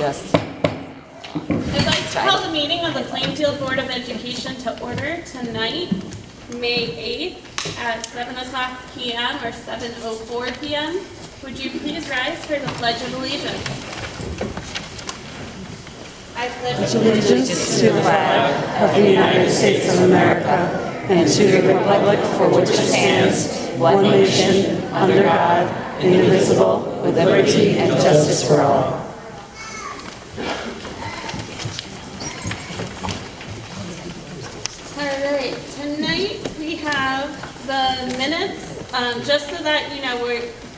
just. I'd like to call the meeting of the Plainfield Board of Education to order tonight, May 8th at 7 o'clock p.m. or 7:04 p.m. Would you please rise for the Pledge of Allegiance? I pledge Allegiance to the flag of the United States of America and to the republic for which it stands, one nation, under God, indivisible, with liberty and justice for all. All right, tonight we have the minutes, just so that you know,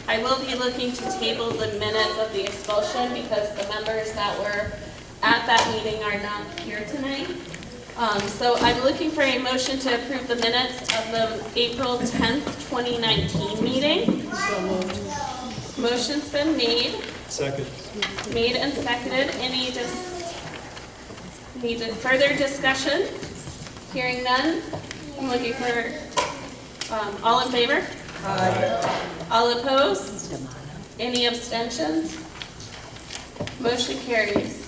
I will be looking to table the minutes of the expulsion because the members that were at that meeting are not here tonight. So I'm looking for a motion to approve the minutes of the April 10th, 2019 meeting. Motion's been made. Second. Made and seconded. Any need further discussion? Hearing none. I'm looking for all in favor? Aye. All opposed? Any abstentions? Motion carries.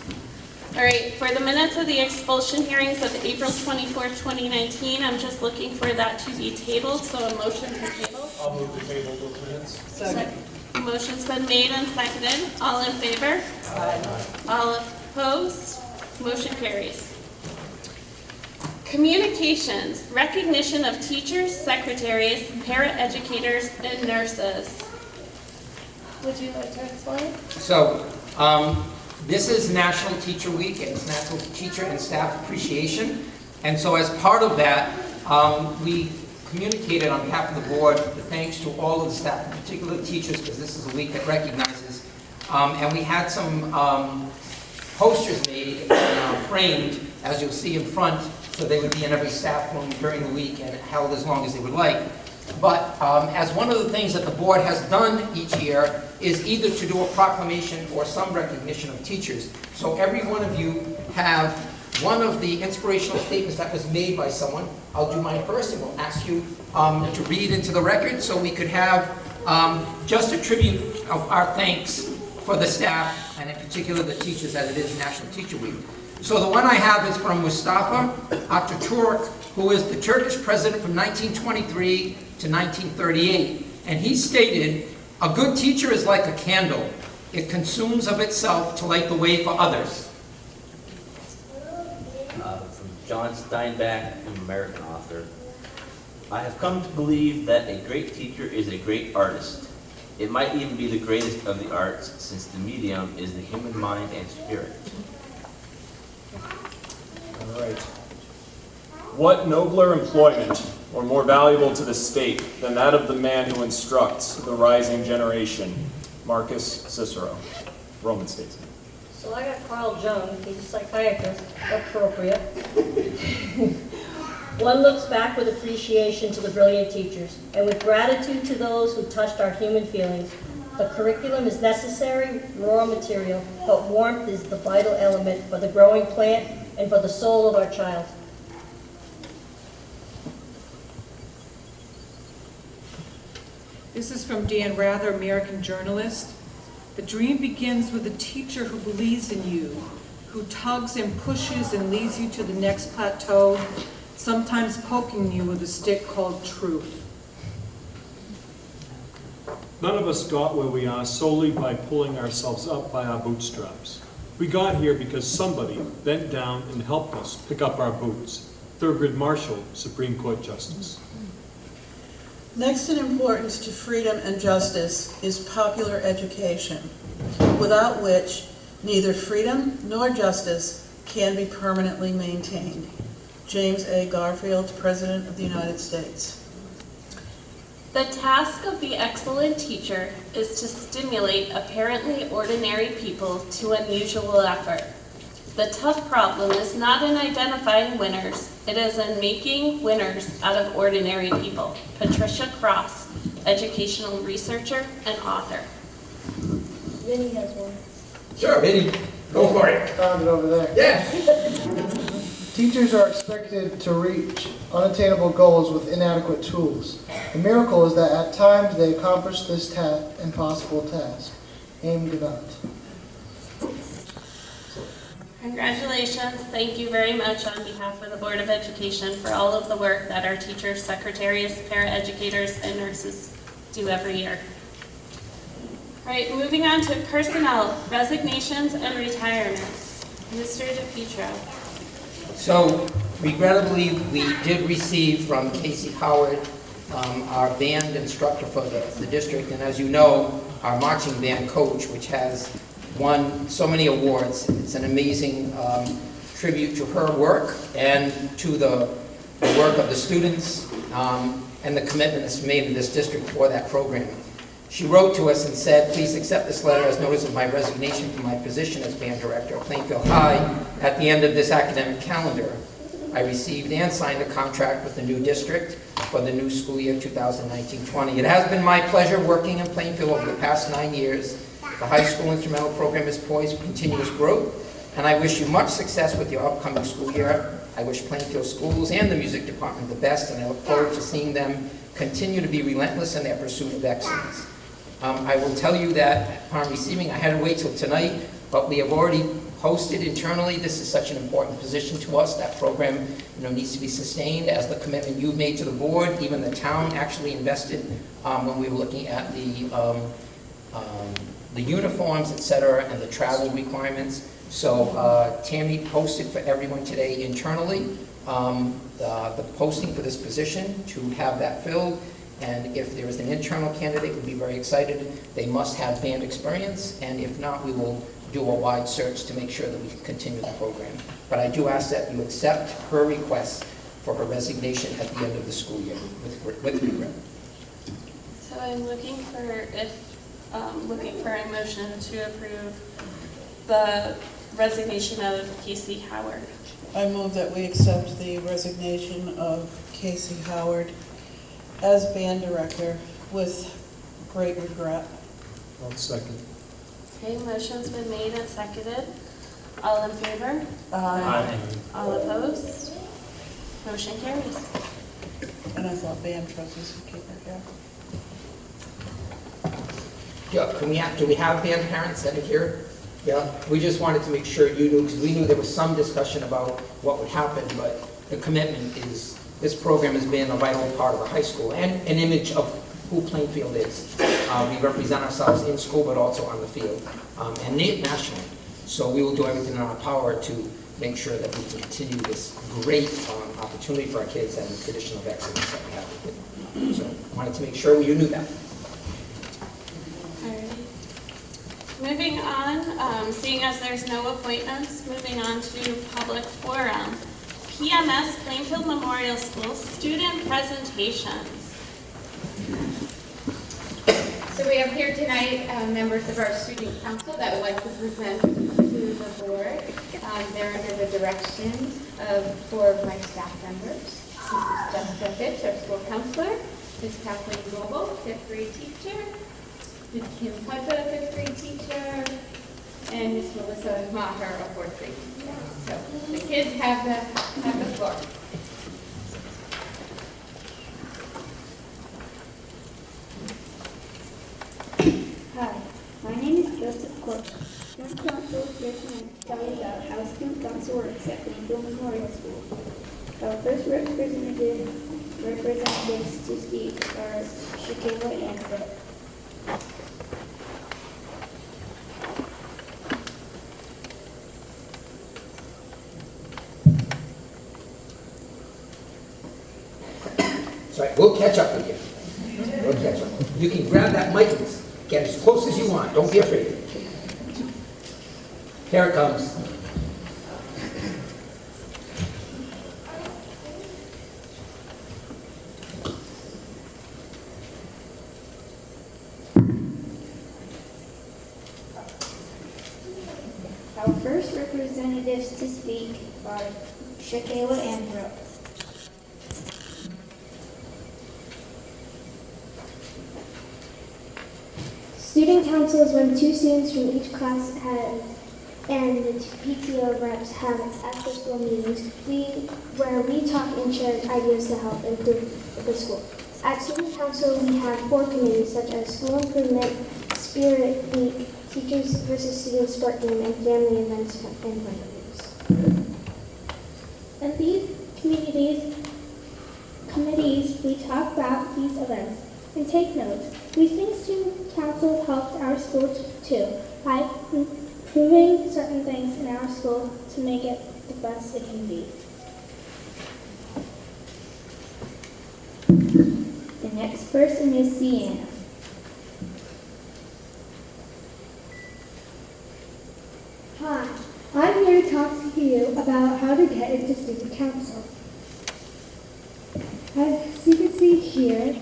All right, for the minutes of the expulsion hearings of April 24th, 2019, I'm just looking for that to be tabled, so a motion to table. I'll move the table those minutes. Second. Motion's been made and seconded. All in favor? Aye. All opposed? Motion carries. Communications, recognition of teachers, secretaries, para-educators, and nurses. Would you like to explain? So, this is National Teacher Week, and it's National Teacher and Staff Appreciation. And so as part of that, we communicated on behalf of the board the thanks to all of the staff, in particular the teachers, because this is a week that recognizes. And we had some posters made and framed, as you'll see in front, so they would be in every staff room during the week and held as long as they would like. But as one of the things that the board has done each year is either to do a proclamation or some recognition of teachers. So every one of you have one of the inspirational statements that was made by someone. I'll do mine first, and we'll ask you to read into the record so we could have just a tribute of our thanks for the staff, and in particular the teachers, as it is National Teacher Week. So the one I have is from Mustafa Ataturk, who is the Turkish president from 1923 to 1938. And he stated, "A good teacher is like a candle. It consumes of itself to light the way for others." From John Steinbeck, an American author. I have come to believe that a great teacher is a great artist. It might even be the greatest of the arts, since the medium is the human mind and spirit. All right. What nobler employment, or more valuable to the state, than that of the man who instructs the rising generation? Marcus Cicero, Roman statesman. So I got Carl Jung, he's a psychiatrist, appropriate. One looks back with appreciation to the brilliant teachers, and with gratitude to those who touched our human feelings. The curriculum is necessary, raw material, but warmth is the vital element for the growing plant and for the soul of our child. This is from Dan Rather, American journalist. The dream begins with a teacher who believes in you, who tugs and pushes and leads you to the next plateau, sometimes poking you with a stick called truth. None of us got where we are solely by pulling ourselves up by our bootstraps. We got here because somebody bent down and helped us pick up our boots. Thurgood Marshall, Supreme Court Justice. Next in importance to freedom and justice is popular education, without which neither freedom nor justice can be permanently maintained. James A. Garfield, President of the United States. The task of the excellent teacher is to stimulate apparently ordinary people to unusual effort. The tough problem is not in identifying winners, it is in making winners out of ordinary people. Patricia Cross, educational researcher and author. Vinny has one. Sure, Vinny, go for it. Found it over there. Yes. Teachers are expected to reach unattainable goals with inadequate tools. The miracle is that at times they accomplish this impossible task. Aim Gannett. Congratulations. Thank you very much on behalf of the Board of Education for all of the work that our teachers, secretaries, paraeducators, and nurses do every year. All right, moving on to personnel, resignations and retirements. Mr. DePietro. So regrettably, we did receive from Casey Howard, our band instructor for the district, and as you know, our marching band coach, which has won so many awards. It's an amazing tribute to her work and to the work of the students and the commitment that's made in this district for that program. She wrote to us and said, please accept this letter as notice of my resignation from my position as band director of Plainfield High. At the end of this academic calendar, I received and signed a contract with the new district for the new school year 2019-20. It has been my pleasure working in Plainfield over the past 9 years. The high school instrumental program is poised for continuous growth, and I wish you much success with your upcoming school year. I wish Plainfield schools and the music department the best, and I look forward to seeing them continue to be relentless in their pursuit of excellence. I will tell you that upon receiving, I had to wait till tonight, but we have already posted internally. This is such an important position to us. That program, needs to be sustained as the commitment you've made to the board. Even the town actually invested when we were looking at the uniforms, et cetera, and the travel requirements. So Tammy posted for everyone today internally the posting for this position to have that filled. And if there is an internal candidate, we'd be very excited. They must have band experience, and if not, we will do a wide search to make sure that we can continue the program. But I do ask that you accept her request for her resignation at the end of the school year with regret. So I'm looking for a motion to approve the resignation of Casey Howard. I move that we accept the resignation of Casey Howard as band director with great regret. I'll second. Okay, motion's been made and seconded. All in favor? Aye. All opposed? Motion carries. And I thought band trustees would keep her job. Yeah, do we have band parents that are here? Yeah, we just wanted to make sure you knew, because we knew there was some discussion about what would happen, but the commitment is, this program has been a vital part of the high school and an image of who Plainfield is. We represent ourselves in school, but also on the field, and nationally. So we will do everything in our power to make sure that we can continue this great opportunity for our kids and the tradition of excellence that we have with them. So I wanted to make sure you knew that. Moving on, seeing as there's no appointments, moving on to public forum. PMS Plainfield Memorial School student presentations. So we have here tonight members of our student council that would like to present to the board. They're under the direction of 4 of my staff members. This is Jessica Fitch, our school counselor. Ms. Kathleen Goebel, 5th grade teacher. Ms. Kim Pudda, 5th grade teacher. And Ms. Melissa Maher, a 4th grade teacher. So the kids have the floor. Hi, my name is Joseph Cook. Student Council is here tonight to tell you about how Student Council works at Plainfield Memorial School. Our first representatives to speak are Shakayla and Brooke. Sorry, we'll catch up with you. We'll catch up. You can grab that mic and get as close as you want. Don't be afraid. Here it comes. Our first representatives to speak are Shakayla and Brooke. Student council is when 2 students from each class and the PTO reps have after-school meetings where we talk and share ideas to help improve the school. At student council, we have 4 committees such as school improvement, spirit week, teachers versus students sport game, and family events and play games. In these committees, we talk about these events and take notes. We think student council helps our school too by improving certain things in our school to make it the best it can be. The next person is Sienna. Hi, I'm here to talk to you about how to get into student council. As you can see here,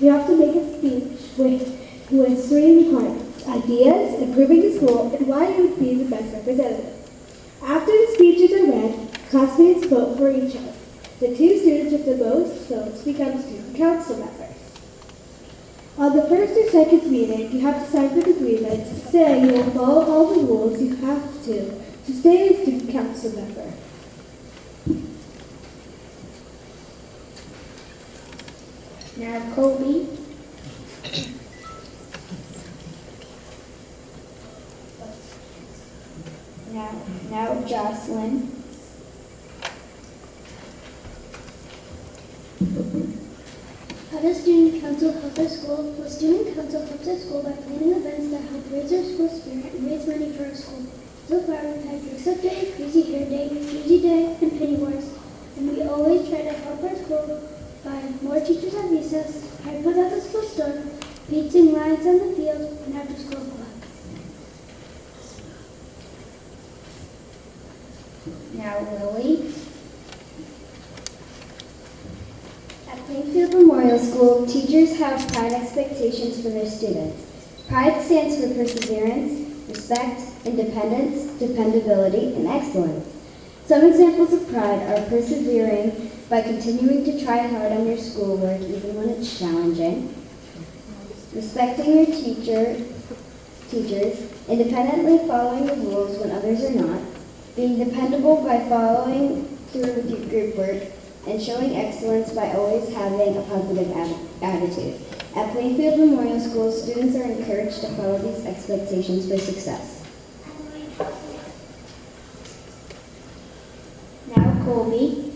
you have to make a speech with 3 requirements: ideas, improving the school, and why you would be the best representative. After the speeches are read, classmates vote for each other. The 2 students with the most votes become student council members. On the first or second meeting, you have to sign an agreement to say you will follow all the rules you have to stay a student council member. Now, Colby. Now, Jocelyn. How does student council help our school? Well, student council helps our school by planning events that help raise our school spirit and raise money for our school. So far, we've had Dress Up Day, Crazy Hair Day, Crazy Day, and Penny Wars. And we always try to help our school by more teachers at recess, try put up a school store, painting lines on the field, and after school club. Now, Lily. At Plainfield Memorial School, teachers have pride expectations for their students. Pride stands for perseverance, respect, independence, dependability, and excellence. Some examples of pride are persevering by continuing to try hard on your schoolwork even when it's challenging, respecting your teachers, independently following the rules when others are not, being dependable by following through with your group work, and showing excellence by always having a positive attitude. At Plainfield Memorial School, students are encouraged to follow these expectations for success. Now, Colby.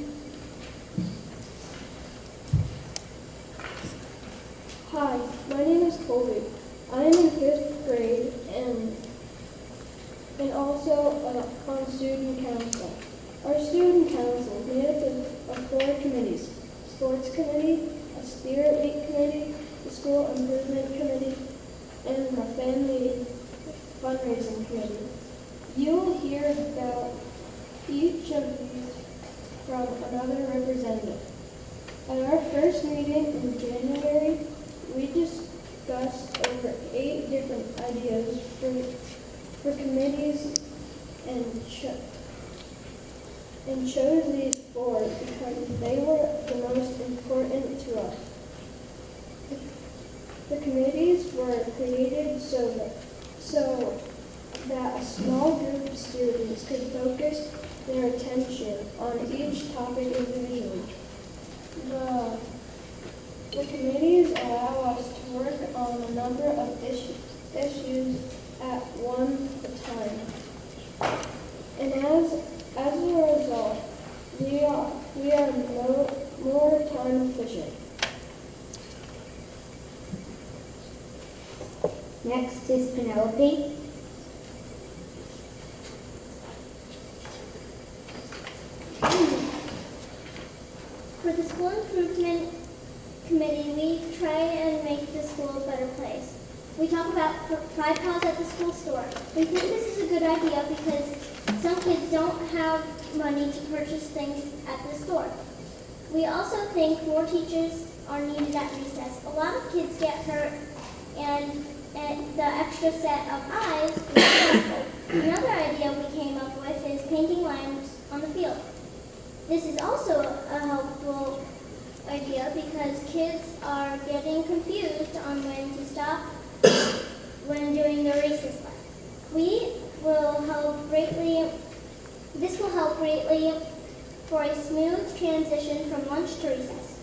Hi, my name is Colby. I am in 5th grade and also on student council. Our student council is made up of 4 committees: sports committee, a spirit week committee, the school improvement committee, and a family fundraising committee. You will hear about each of these from another representative. At our first meeting in January, we discussed over 8 different ideas for committees and chose these 4 because they were the most important to us. The committees were created so that a small group of students could focus their attention on each topic individually. The committees allow us to work on a number of issues at one time. And as a result, we are more time efficient. Next is Penelope. For the school improvement committee, we try and make the school a better place. We talk about Pride Pals at the school store. We think this is a good idea because some kids don't have money to purchase things at the store. We also think more teachers are needed at recess. A lot of kids get hurt and the extra set of eyes is helpful. Another idea we came up with is painting lines on the field. This is also a helpful idea because kids are getting confused on when to stop when doing the recess line. This will help greatly for a smooth transition from lunch to recess.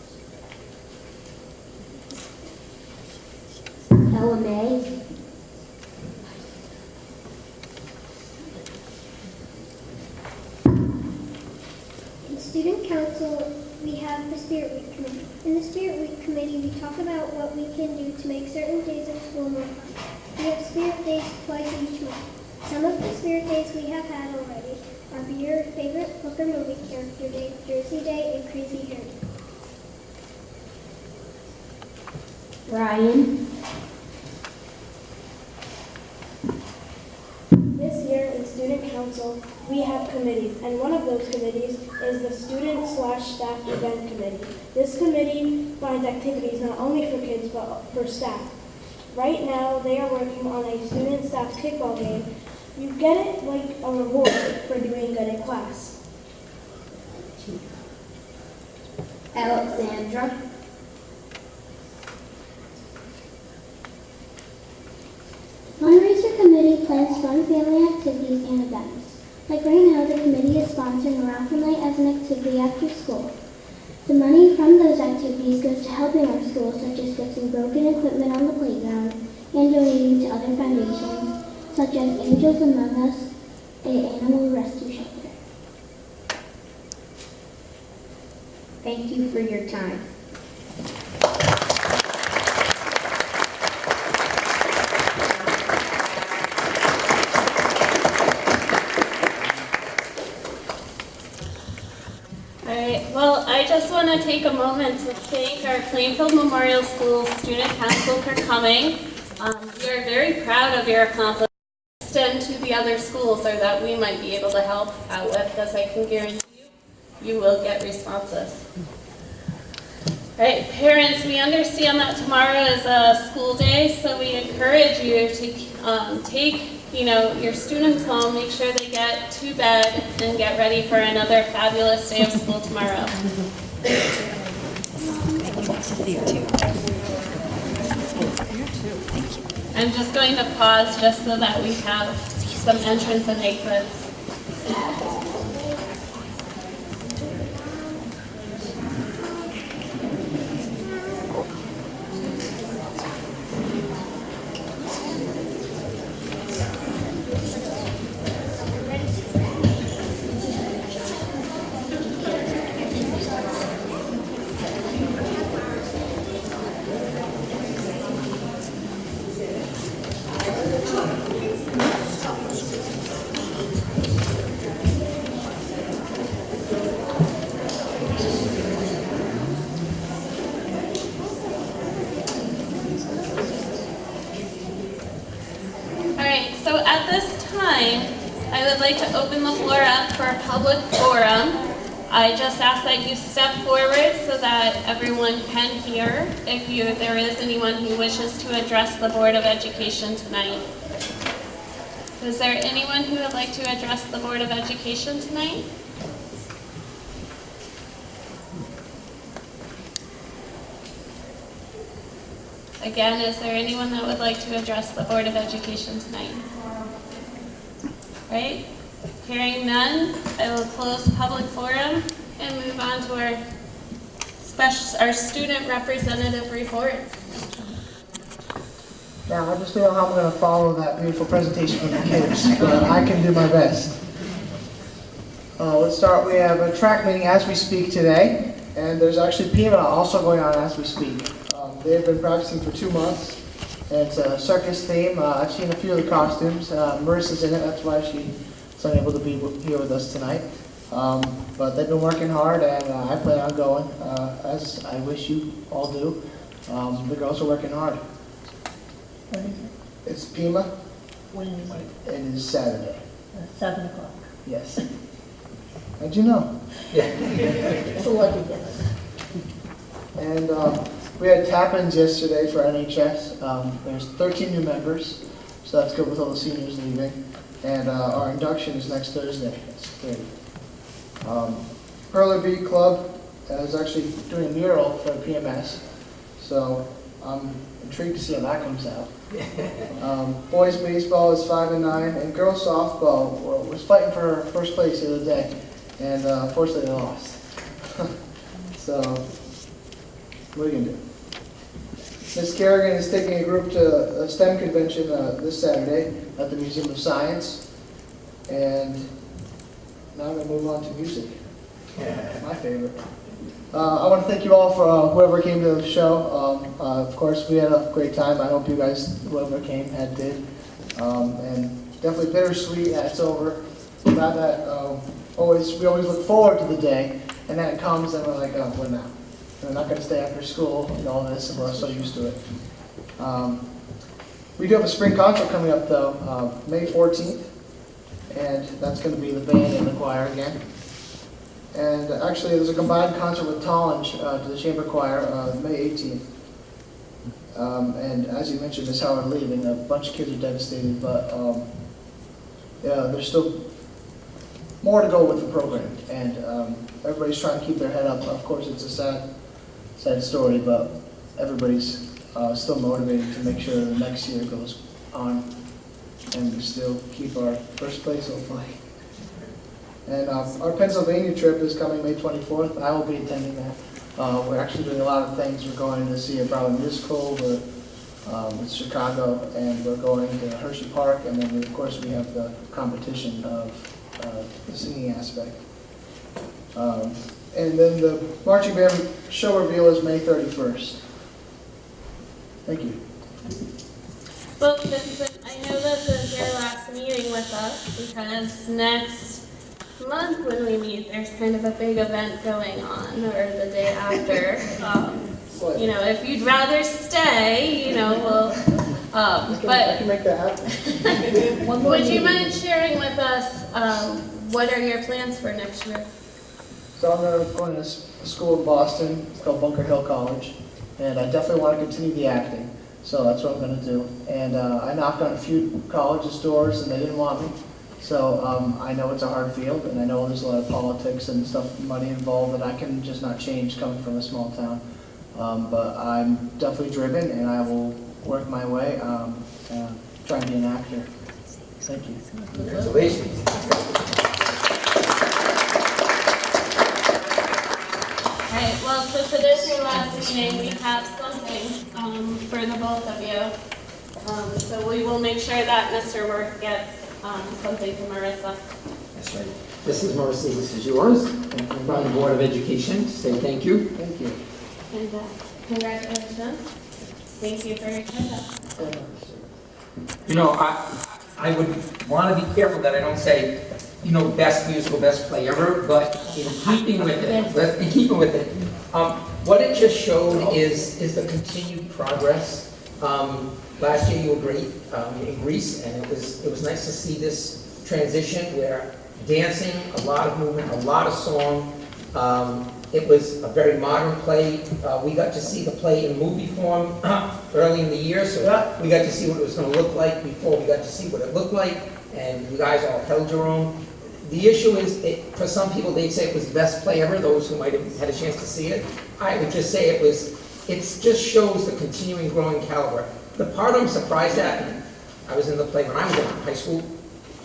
have the Spirit Week Committee. In the Spirit Week Committee, we talk about what we can do to make certain days of school more fun. We have Spirit Days twice each month. Some of the Spirit Days we have had already are Be Your Favorite Book or Movie Character Day, Jersey Day, and Crazy Hair Day. Ryan. This year in Student Council, we have committees, and one of those committees is the Student/Staff Event Committee. This committee finds activities not only for kids, but for staff. Right now, they are working on a student-staff kickball game. You get it like a reward for doing good in class. Alexandra. Fundraiser Committee plans fun family activities and events. Like right now, the committee is sponsoring a raffle night as an activity after school. The money from those activities goes to helping our schools, such as fixing broken equipment on the playground and donating to other foundations, such as Angels Among Us, an animal rescue shelter. Thank you for your time. All right, well, I just want to take a moment to thank our Plainfield Memorial School Student Council for coming. We are very proud of your accomplishments. Extend to the other schools or that we might be able to help out with, because I can guarantee you will get responses. All right, parents, we understand that tomorrow is a school day, so we encourage you to take your students home, make sure they get to bed, and get ready for another fabulous day of school tomorrow. I'm just going to pause just so that we have some entrance and exits. So at this time, I would like to open the floor up for a public forum. I just ask that you step forward so that everyone can hear if there is anyone who wishes to address the Board of Education tonight. Is there anyone who would like to address the Board of Education tonight? Again, is there anyone that would like to address the Board of Education tonight? Right? Hearing none, I will close public forum and move on to our student representative reports. Now, I just don't know how I'm going to follow that beautiful presentation from the kids, but I can do my best. Let's start. We have a track meeting as we speak today, and there's actually PIMA also going on as we speak. They've been practicing for 2 months. And it's a circus theme. I've seen a few of the costumes. Marissa's in it, that's why she's unable to be here with us tonight. But they've been working hard, and I plan on going, as I wish you all do. The girls are working hard. It's PIMA. When is it? It is Saturday. 7 o'clock. Yes. How'd you know? It's a lucky guess. And we had tap-ins yesterday for NHS. There's 13 new members, so that's good with all the seniors leaving. And our induction is next Thursday. It's great. Early Beat Club is actually doing a mural for PMS, so I'm intrigued to see how that comes out. Boys baseball is 5 and 9, and girls softball was fighting for first place the other day, and unfortunately they lost. So, what are you gonna do? Ms. Kerrigan is taking a group to a STEM convention this Saturday at the Museum of Science. And now I'm going to move on to music, my favorite. I want to thank you all for whoever came to the show. Of course, we had a great time. I hope you guys, whoever came, did. And definitely bittersweet that it's over. Glad that we always look forward to the day, and then it comes and we're like, oh, what now? We're not going to stay after school and all this, and we're so used to it. We do have a spring concert coming up though, May 14th, and that's going to be the band and the choir again. And actually, there's a combined concert with Tallinge to the chamber choir, May 18th. And as you mentioned, Miss Howard leaving, a bunch of kids are devastated, but yeah, there's still more to go with the program, and everybody's trying to keep their head up. Of course, it's a sad story, but everybody's still motivated to make sure the next year goes on, and we still keep our first place, hopefully. And our Pennsylvania trip is coming May 24th. I will be attending that. We're actually doing a lot of things. We're going to see a Broadway musical with Chicago, and we're going to Hershey Park, and then of course we have the competition of the singing aspect. And then the marching band show reveal is May 31st. Thank you. Well, Vincent, I know this is your last meeting with us because next month when we meet, there's kind of a big event going on, or the day after. You know, if you'd rather stay, you know, we'll, I can make that happen. would you mind sharing with us what are your plans for next year? So I'm going to school in Boston. It's called Bunker Hill College, and I definitely want to continue the acting. So that's what I'm going to do. And I knocked on a few colleges' doors, and they didn't want me. So I know it's a hard field, and I know there's a lot of politics and stuff, money involved that I can just not change coming from a small town. But I'm definitely driven, and I will work my way, try and be an actor. Thank you. Congratulations. All right, well, so for this your last meeting, we have something for the both of you. So we will make sure that Mr. Worth gets something from Marissa. That's right. This is Marissa, this is yours. And from the Board of Education, say thank you. Thank you. And congratulations. Thank you for your time. You know, I would want to be careful that I don't say, you know, best musical, best play ever, but in keeping with it, what it just showed is the continued progress. Last year you were great in Greece, and it was nice to see this transition where dancing, a lot of movement, a lot of song. It was a very modern play. We got to see the play in movie form early in the year, so we got to see what it was going to look like before we got to see what it looked like, and you guys all held your own. The issue is, for some people, they'd say it was the best play ever, those who might have had a chance to see it. I would just say it just shows the continuing growing caliber. The part I'm surprised at, and I was in the play when I was in high school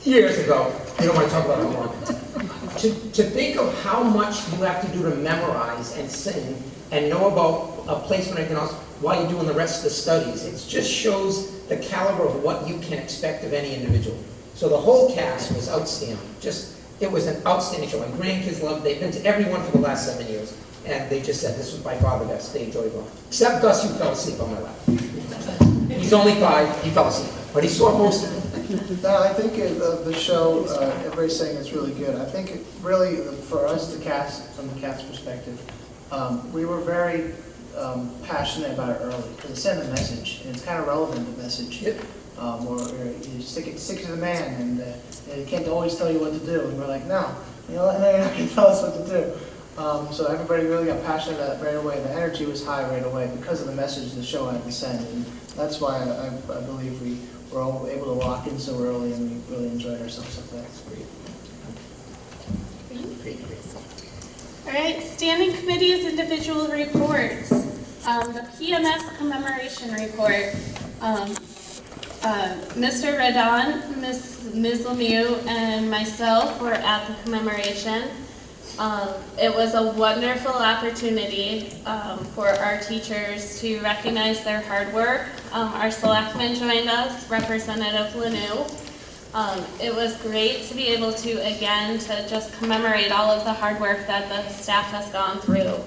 years ago, I don't want to talk about how long, to think of how much you have to do to memorize and sing and know about a placement and everything else while you're doing the rest of the studies. It just shows the caliber of what you can expect of any individual. So the whole cast was outstanding. It was an outstanding show. My grandkids loved it. They've been to every one for the last 7 years. And they just said this was by far the best. They enjoyed it. Except Gus, who fell asleep on my lap. He's only 5. He fell asleep. But he saw most of it. No, I think the show, everybody's saying it's really good. I think it really, for us, the cast, from the cast perspective, we were very passionate about it early. Because it sent a message, and it's kind of relevant, the message. Yep. Where you stick to the man, and they can't always tell you what to do. And we're like, no, you're not going to tell us what to do. So everybody really got passionate about it right away. The energy was high right away because of the message the show had to send. And that's why I believe we were all able to lock in so early, and we really enjoyed ourselves up there. All right, standing committees, individual reports. The PMS commemoration report. Mr. Redon, Ms. Lemieux, and myself were at the commemoration. It was a wonderful opportunity for our teachers to recognize their hard work. Our selectmen joined us, Representative Lanou. It was great to be able to, again, to just commemorate all of the hard work that the staff has gone through.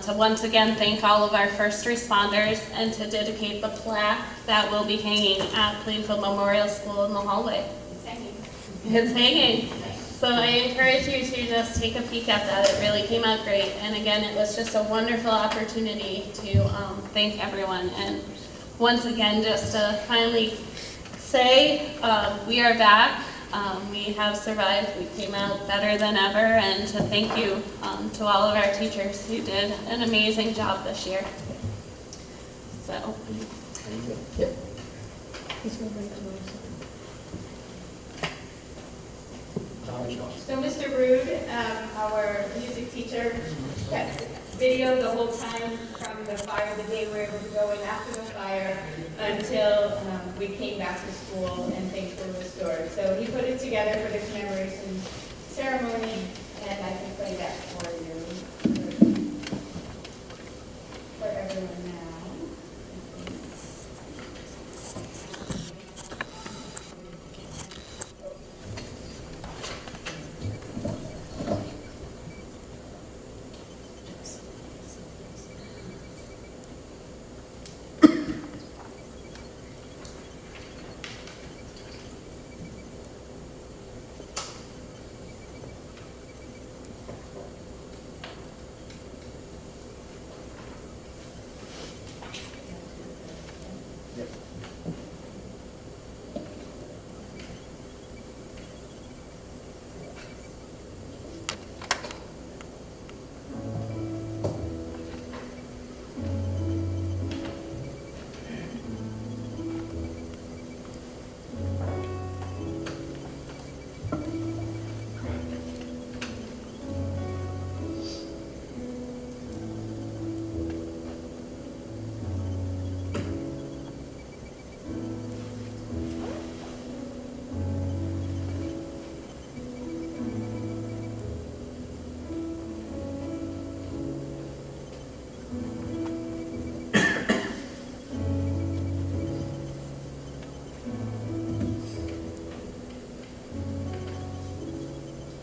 to once again thank all of our first responders and to dedicate the plaque that will be hanging at Plainfield Memorial School in the hallway. It's hanging. So I encourage you to just take a peek at that. It really came out great. And again, it was just a wonderful opportunity to thank everyone. And once again, just to finally say we are back. We have survived. We came out better than ever. And to thank you to all of our teachers who did an amazing job this year. So. Yep. So Mr. Rude, our music teacher, kept video the whole time from the fire, the day we were able to go in after the fire, until we came back to school and things were restored. So he put it together for the commemoration ceremony, and I can play that for you, for everyone now.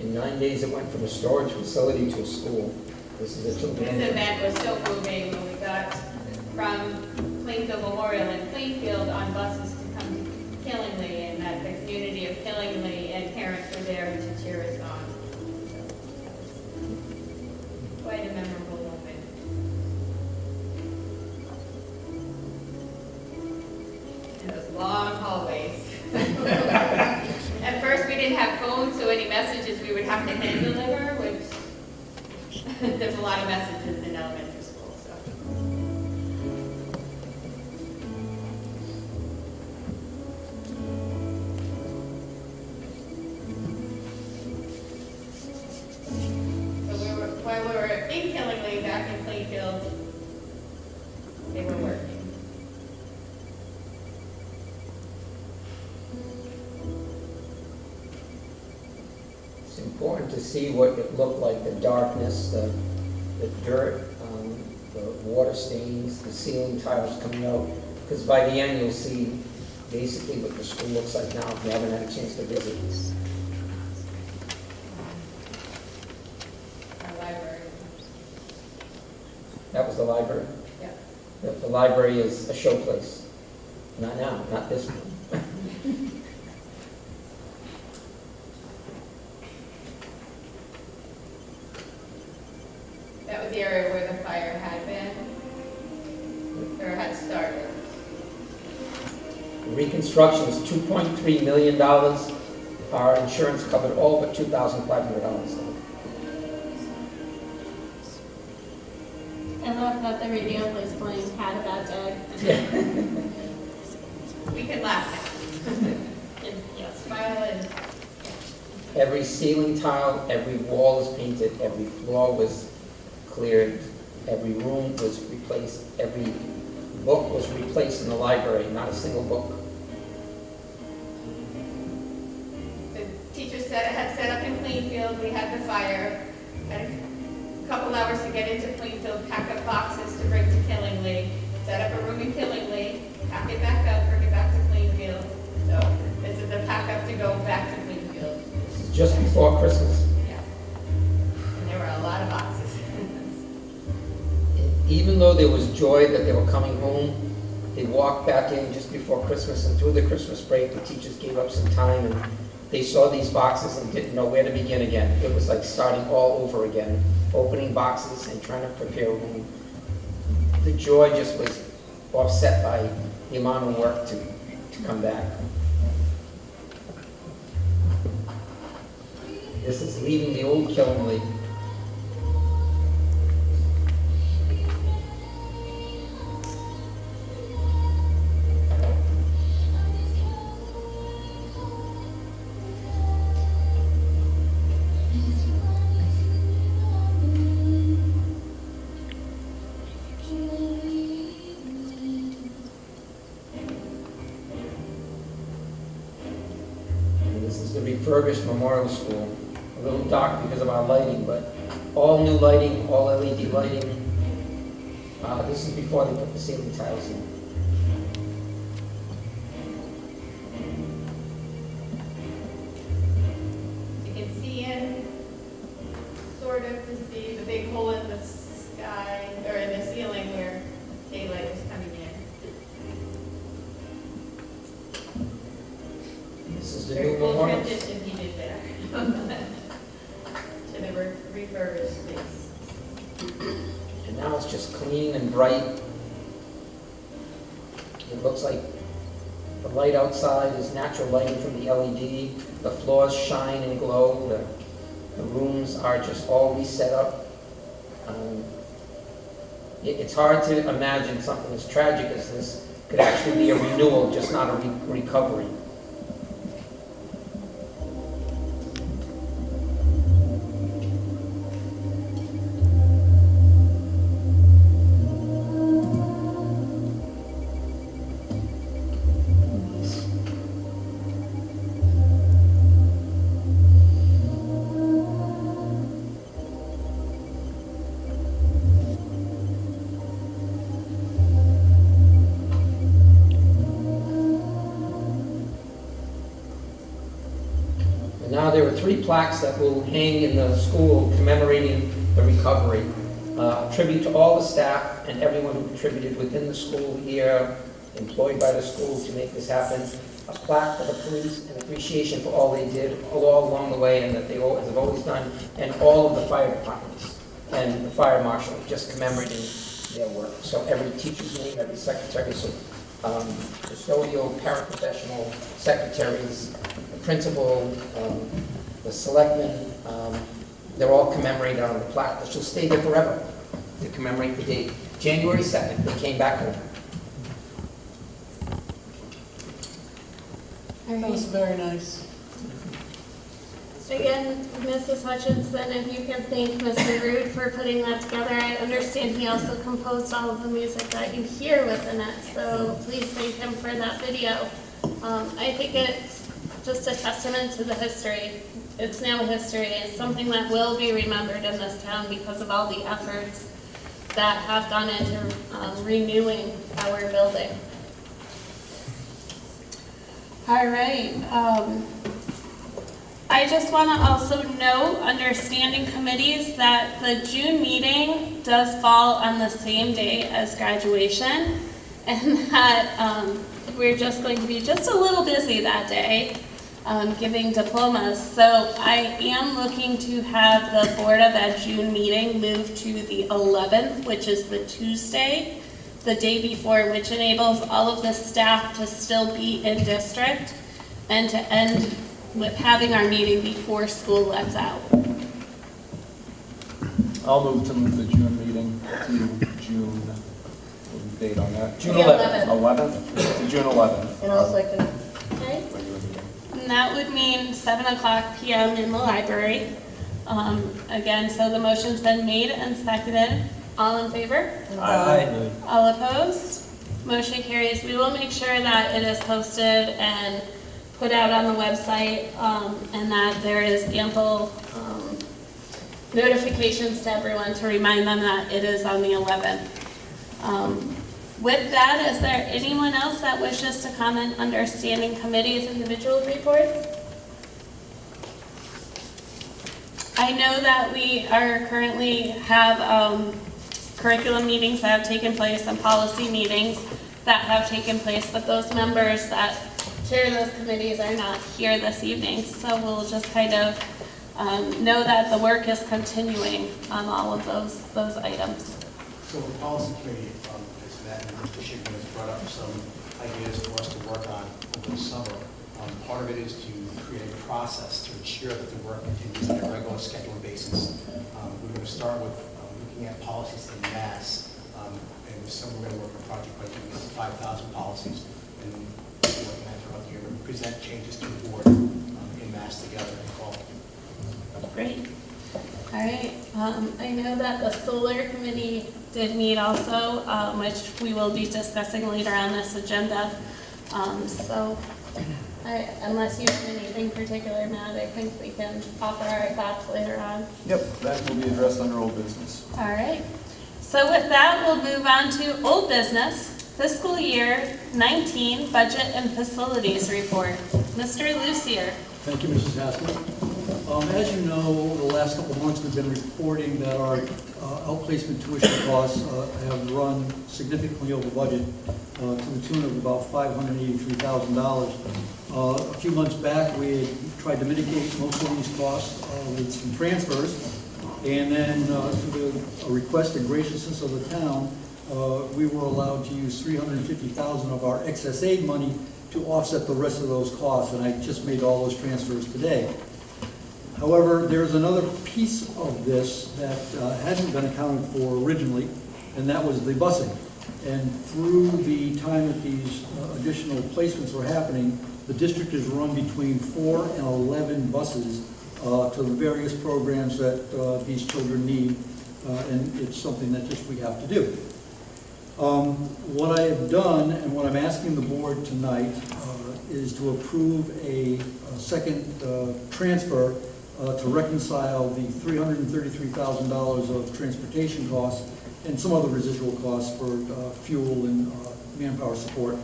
In 9 days, it went from a storage facility to a school. This is a children's. This event was so moving when we got from Plainfield Memorial and Plainfield on buses to come to Killingly, and that the community of Killingly and parents were there to cheer us on. Quite a memorable moment. And those long hallways. At first, we didn't have phones, so any messages we would have to hand deliver, which there's a lot of messages in elementary school, so. So while we were in Killingly, back in Plainfield, they were working. It's important to see what it looked like, the darkness, the dirt, the water stains, the ceiling tiles coming out. Because by the end, you'll see basically what the school looks like now, if you haven't had a chance to visit. Our library. That was the library? Yeah. The library is a showplace. Not now, not this one. That was the area where the fire had been, or had started. Reconstruction is $2.3 million. Our insurance covered all but $2,500. I love that the radio was playing Had a Bad Day. We can laugh now. Yes. Smile and. Every ceiling tile, every wall was painted, every floor was cleared, every room was replaced, every book was replaced in the library, not a single book. The teachers had set up in Plainfield, we had the fire, had a couple hours to get into Plainfield, pack up boxes to bring to Killingly, set up a room in Killingly, pack it back up, bring it back to Plainfield. So this is a pack up to go back to Plainfield. This is just before Christmas. Yeah. And there were a lot of boxes. even though there was joy that they were coming home, they walked back in just before Christmas, and through the Christmas break, the teachers gave up some time, and they saw these boxes and didn't know where to begin again. It was like starting all over again, opening boxes and trying to prepare room. The joy just was offset by the amount of work to come back. This is leaving the old Killingley. Refurbished Memorial School. A little dark because of our lighting, but all new lighting, all LED lighting. This is before they put the ceiling tiles in. You can see in, sort of, to see the big hole in the sky, or in the ceiling where daylight is coming in. This is the Very new cool memorial. transition he did there. To the refurbished space. And now it's just clean and bright. It looks like the light outside is natural lighting from the LED. The floors shine and glow. The rooms are just all reset up. It's hard to imagine something as tragic as this could actually be a renewal, just not a recovery. Now there are 3 plaques that will hang in the school commemorating the recovery. A tribute to all the staff and everyone who contributed within the school year, employed by the school to make this happen. A plaque for the police, and appreciation for all they did all along the way and that they have always done, and all of the fire departments and the fire marshal just commemorating their work. So every teacher's name, every secretary, so custodial, paraprofessional, secretaries, principal, the selectmen, they're all commemorated on the plaque that shall stay there forever to commemorate the date. January 2nd, they came back home. That was very nice. Again, Mrs. Hutchinson, if you can thank Mr. Rood for putting that together. I understand he also composed all of the music that you hear within it, so please thank him for that video. I think it's just a testament to the history. It's now history. It's something that will be remembered in this town because of all the efforts that have gone into renewing our building. All right. I just want to also note under standing committees that the June meeting does fall on the same day as graduation, and that we're just going to be just a little busy that day giving diplomas. So I am looking to have the Board of Ed June meeting move to the 11th, which is the Tuesday, the day before, which enables all of the staff to still be in district and to end with having our meeting before school lets out. I'll move to the June meeting to June, what's the date on that? June 11th. 11th? To June 11th. And I'll second it. Okay? Regular meeting. And that would mean 7:00 p.m. in the library. Again, so the motion's been made and seconded. All in favor? Aye. All opposed? Motion carries. We will make sure that it is posted and put out on the website, and that there is ample notifications to everyone to remind them that it is on the 11th. With that, is there anyone else that wishes to comment under standing committees, individual reports? I know that we are currently have curriculum meetings that have taken place and policy meetings that have taken place, but those members that chair those committees are not here this evening. So we'll just kind of know that the work is continuing on all of those items. So the policy committee has met, and Mr. Schickman has brought up some ideas for us to work on over the summer. Part of it is to create a process to ensure that the work continues on a regular scheduled basis. We're going to start with looking at policies in mass, and so we're going to work on project by doing 5,000 policies, and working on throughout the year and present changes to the board in mass together in the fall. Great. All right. I know that the solar committee did meet also, which we will be discussing later on this agenda. Unless you have anything particular, Matt, I think we can offer our thoughts later on. Yep, that will be addressed under old business. All right. So with that, we'll move on to old business, fiscal year 19 budget and facilities report. Mr. Lucier. Thank you, Mrs. Haskell. As you know, over the last couple of months, we've been reporting that our outplacement tuition costs have run significantly over budget to the tune of about $583,000. A few months back, we had tried to mitigate most of these costs with some transfers, and then through the request and graciousness of the town, we were allowed to use $350,000 of our excess aid money to offset the rest of those costs, and I just made all those transfers today. However, there's another piece of this that hadn't been accounted for originally, and that was the busing. And through the time that these additional placements were happening, the district has run between 4 and 11 buses to the various programs that these children need, and it's something that just we have to do. What I have done and what I'm asking the board tonight is to approve a second transfer to reconcile the $333,000 of transportation costs and some other residual costs for fuel and manpower support.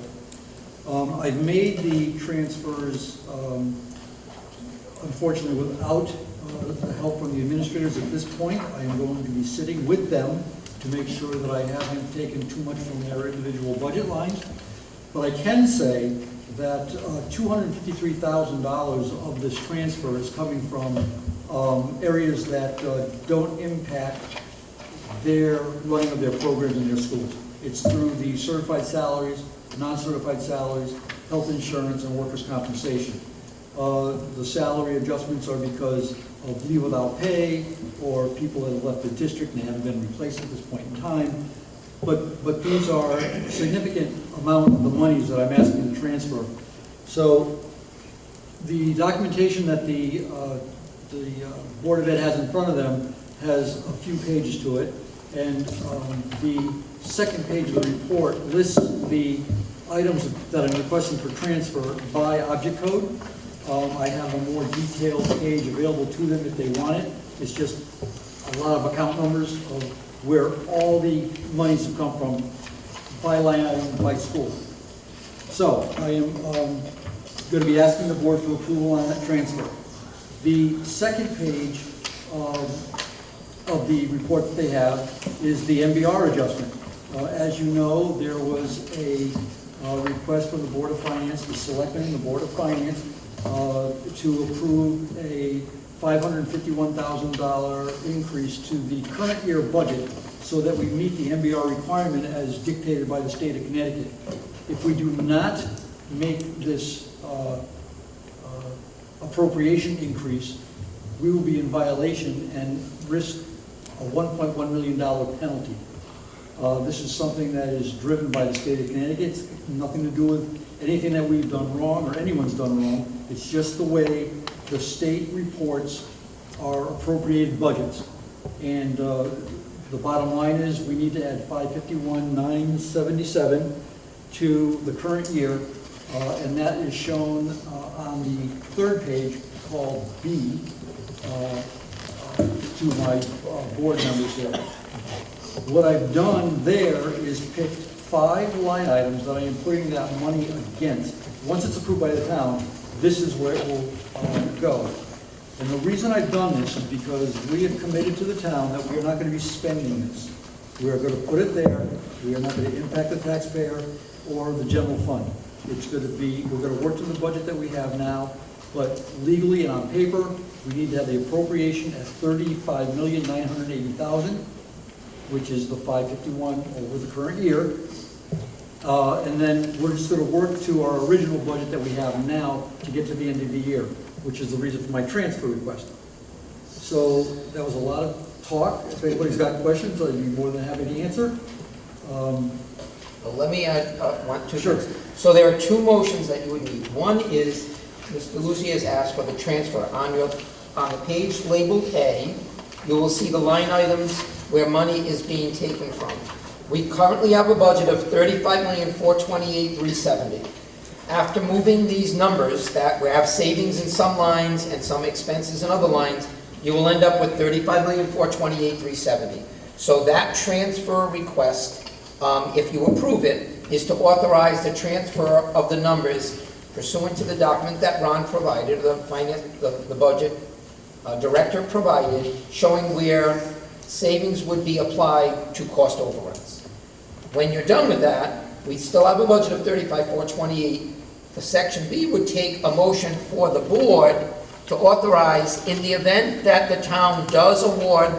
I've made the transfers, unfortunately, without the help from the administrators at this point. I am going to be sitting with them to make sure that I haven't taken too much from their individual budget lines. But I can say that $253,000 of this transfer is coming from areas that don't impact their running of their programs in their schools. It's through the certified salaries, non-certified salaries, health insurance, and workers' compensation. The salary adjustments are because of leave without pay, or people that have left the district and they haven't been replaced at this point in time. But these are a significant amount of the monies that I'm asking to transfer. So the documentation that the Board of Ed has in front of them has a few pages to it, and the second page of the report lists the items that I'm requesting for transfer by object code. I have a more detailed page available to them if they want it. It's just a lot of account numbers of where all the monies have come from by line item, by school. So I am going to be asking the board for approval on that transfer. The second page of the report that they have is the MBR adjustment. As you know, there was a request from the Board of Finance, the Selectmen and the Board of Finance, to approve a $551,000 increase to the current year budget so that we meet the MBR requirement as dictated by the state of Connecticut. If we do not make this appropriation increase, we will be in violation and risk a $1.1 million penalty. This is something that is driven by the state of Connecticut. It's nothing to do with anything that we've done wrong or anyone's done wrong. It's just the way the state reports our appropriated budgets. And the bottom line is we need to add $551,977 to the current year, and that is shown on the third page called B to my board members here. What I've done there is picked 5 line items that I am putting that money against. Once it's approved by the town, this is where it will go. And the reason I've done this is because we have committed to the town that we are not going to be spending this. We are going to put it there. We are not going to impact the taxpayer or the general fund. It's going to be, we're going to work to the budget that we have now, but legally and on paper, we need to have the appropriation at $35,980,000, which is the 551 over the current year. And then we're just going to work to our original budget that we have now to get to the end of the year, which is the reason for my transfer request. So that was a lot of talk. If anybody's got questions, I'd be more than happy to answer. Well, let me add two Sure. things. So there are two motions that you would need. One is, Mr. Lucy has asked for the transfer. On the page labeled A, you will see the line items where money is being taken from. We currently have a budget of $35,428,370. After moving these numbers that we have savings in some lines and some expenses in other lines, you will end up with $35,428,370. So that transfer request, if you approve it, is to authorize the transfer of the numbers pursuant to the document that Ron provided, the budget director provided, showing where savings would be applied to cost overruns. When you're done with that, we still have a budget of $35,428. The section B would take a motion for the board to authorize, in the event that the town does award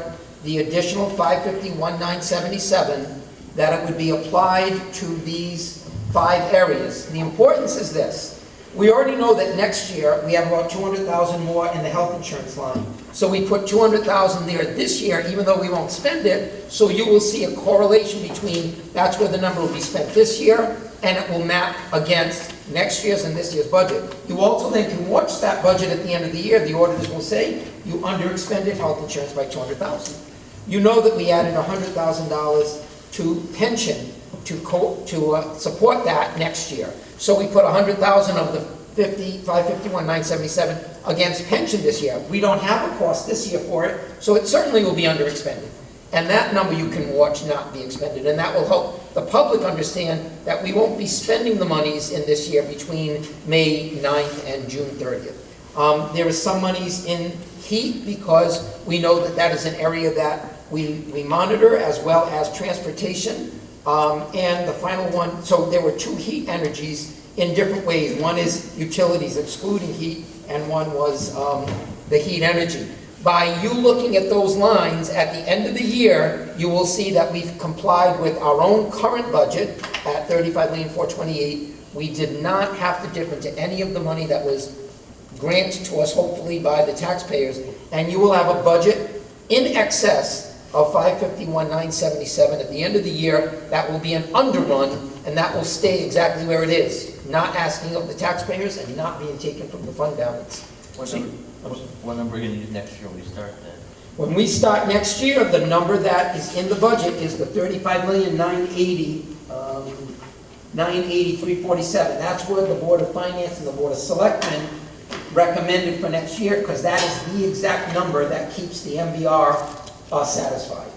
the additional $551,977, that it would be applied to these 5 areas. The importance is this. We already know that next year we have about $200,000 more in the health insurance line. So we put $200,000 there this year, even though we won't spend it. So you will see a correlation between that's where the number will be spent this year, and it will map against next year's and this year's budget. You also then can watch that budget at the end of the year. The auditors will say you underexpended health insurance by $200,000. You know that we added $100,000 to pension to support that next year. So we put $100,000 of the $551,977 against pension this year. We don't have a cost this year for it, so it certainly will be underexpended. And that number you can watch not be expended, and that will help the public understand that we won't be spending the monies in this year between May 9th and June 30th. There is some monies in heat because we know that that is an area that we monitor, as well as transportation. And the final one, so there were 2 heat energies in different ways. One is utilities excluding heat, and one was the heat energy. By you looking at those lines at the end of the year, you will see that we've complied with our own current budget at $35,428,000. We did not have to dip into any of the money that was granted to us, hopefully by the taxpayers, and you will have a budget in excess of $551,977 at the end of the year. That will be an underrun, and that will stay exactly where it is, not asking of the taxpayers and not being taken from the fund balance. What number are you going to use next year when we start then? When we start next year, the number that is in the budget is the $35,980,347. That's what the Board of Finance and the Board of Selectmen recommended for next year, because that is the exact number that keeps the MBR satisfied.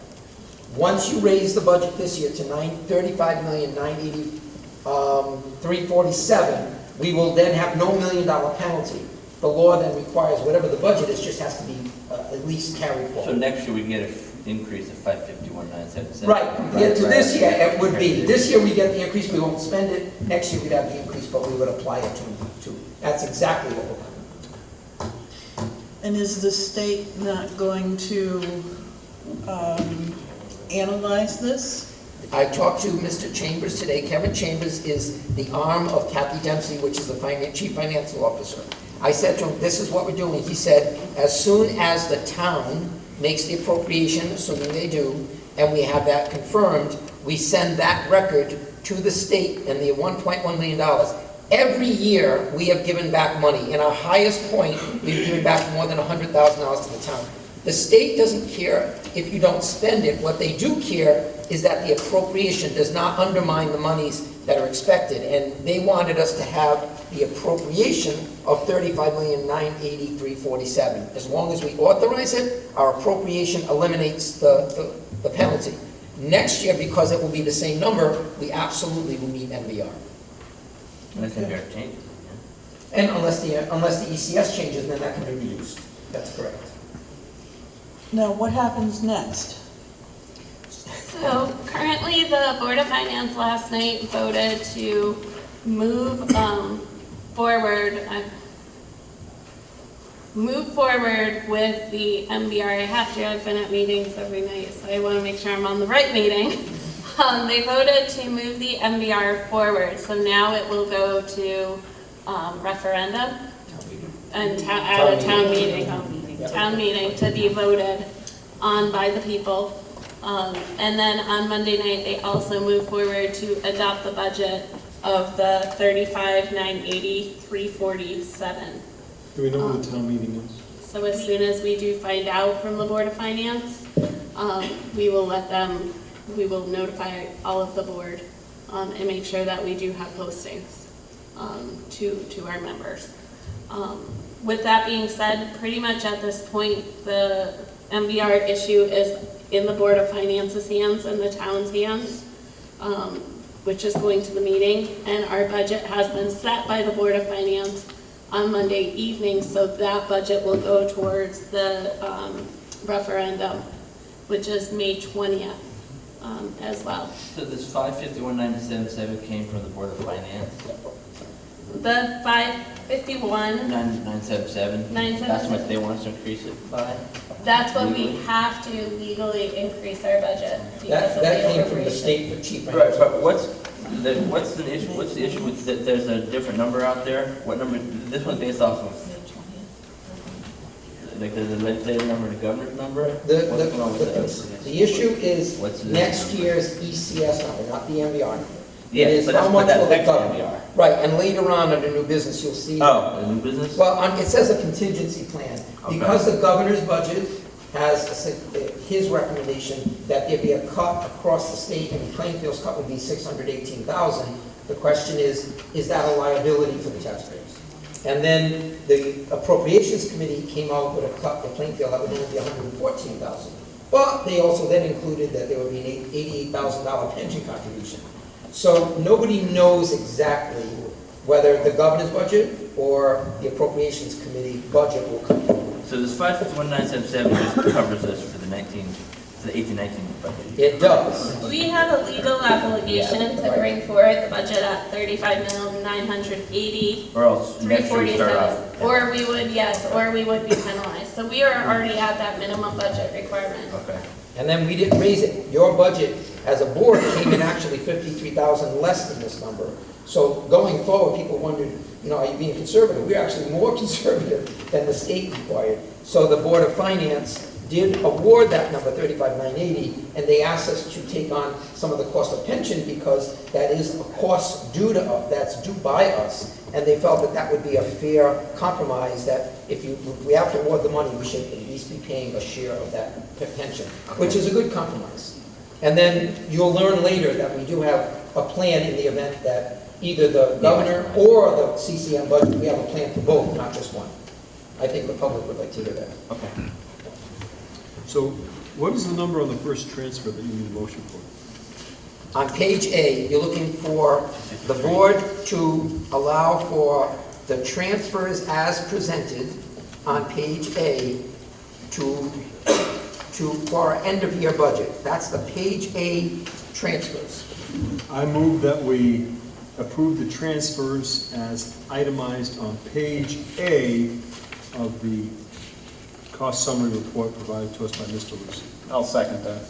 Once you raise the budget this year to $35,980,347, we will then have no $1 million penalty. The law then requires whatever the budget is just has to be at least carried forward. So next year we get an increase of $551,977. Right, compared to this year, it would be. This year we get the increase, we won't spend it. Next year we'd have the increase, but we would apply it to. That's exactly what will happen. And is the state not going to analyze this? I talked to Mr. Chambers today. Kevin Chambers is the arm of Kathy Dempsey, which is the chief financial officer. I said to him, this is what we're doing. He said, as soon as the town makes the appropriation, assuming they do, and we have that confirmed, we send that record to the state and the $1.1 million. Every year, we have given back money. In our highest point, we've given back more than $100,000 to the town. The state doesn't care if you don't spend it. What they do care is that the appropriation does not undermine the monies that are expected. And they wanted us to have the appropriation of $35,980,347. As long as we authorize it, our appropriation eliminates the penalty. Next year, because it will be the same number, we absolutely will meet MBR. Unless MBR changes. And unless the ECS changes, then that can be reduced. That's correct. Now, what happens next? So currently, the Board of Finance last night voted to move forward with the MBR. I have to, I've been at meetings every night, so I want to make sure I'm on the right meeting. They voted to move the MBR forward, so now it will go to referendum and at a town meeting to be voted on by the people. And then on Monday night, they also move forward to adopt the budget of the $35,980,347. Do we know what the town meeting is? So as soon as we do find out from the Board of Finance, we will notify all of the board and make sure that we do have postings to our members. With that being said, pretty much at this point, the MBR issue is in the Board of Finance's hands and the town's hands, which is going to the meeting, and our budget has been set by the Board of Finance on Monday evening, so that budget will go towards the referendum, which is May 20th as well. So this 551,977 came from the Board of Finance? The 551, 977? That's what they want us to increase it by? that's what we have to legally increase our budget. because of That the came from the appropriation. state for chief. Right, but what's the issue? What's the issue with that? There's a different number out there. What number? This one's based off of. Like there's a legislative number and a governor's number. What's going on with this? The issue is What's the next number? year's ECS number, not the MBR number. Yeah, It is but how that's much what will that the affects government. MBR. Right, and later on under new business, you'll see. Oh, a new business? Well, it says a contingency plan. Okay. Because the governor's budget has his recommendation that there be a cut across the state, and Plainfield's cut would be $618,000. The question is that a liability for the taxpayers? And then the Appropriations Committee came out with a cut for Plainfield that would only be $114,000. But they also then included that there would be an $88,000 pension contribution. So nobody knows exactly whether the governor's budget or the Appropriations Committee budget will come forward. So this 551,977 just covers us for the 18-19 budget. It does. We have a legal obligation to bring forward the budget at $35,980,347. Or else next year we start off. Or we would, yes, or we would be penalized. So we are already at that minimum budget requirement. Okay. And then we didn't raise it. Your budget as a board came in actually $53,000 less than this number. So going forward, people wondered, are you being conservative? We're actually more conservative than the state required. So the Board of Finance did award that number, $35,980, and they asked us to take on some of the cost of pension because that is a cost that's due by us. And they felt that that would be a fair compromise, that if we have to award the money, we should at least be paying a share of that pension, which is a good compromise. And then you'll learn later that we do have a plan in the event that either the governor or the CCM budget, we have a plan for both, not just one. I think the public would like to hear that. Okay. So what is the number on the first transfer that you need a motion for? On page A, you're looking for the board to allow for the transfers as presented on page A for our end-of-year budget. That's the page A transfers. I move that we approve the transfers as itemized on page A of the cost summary report provided to us by Mr. Lucy. I'll second that.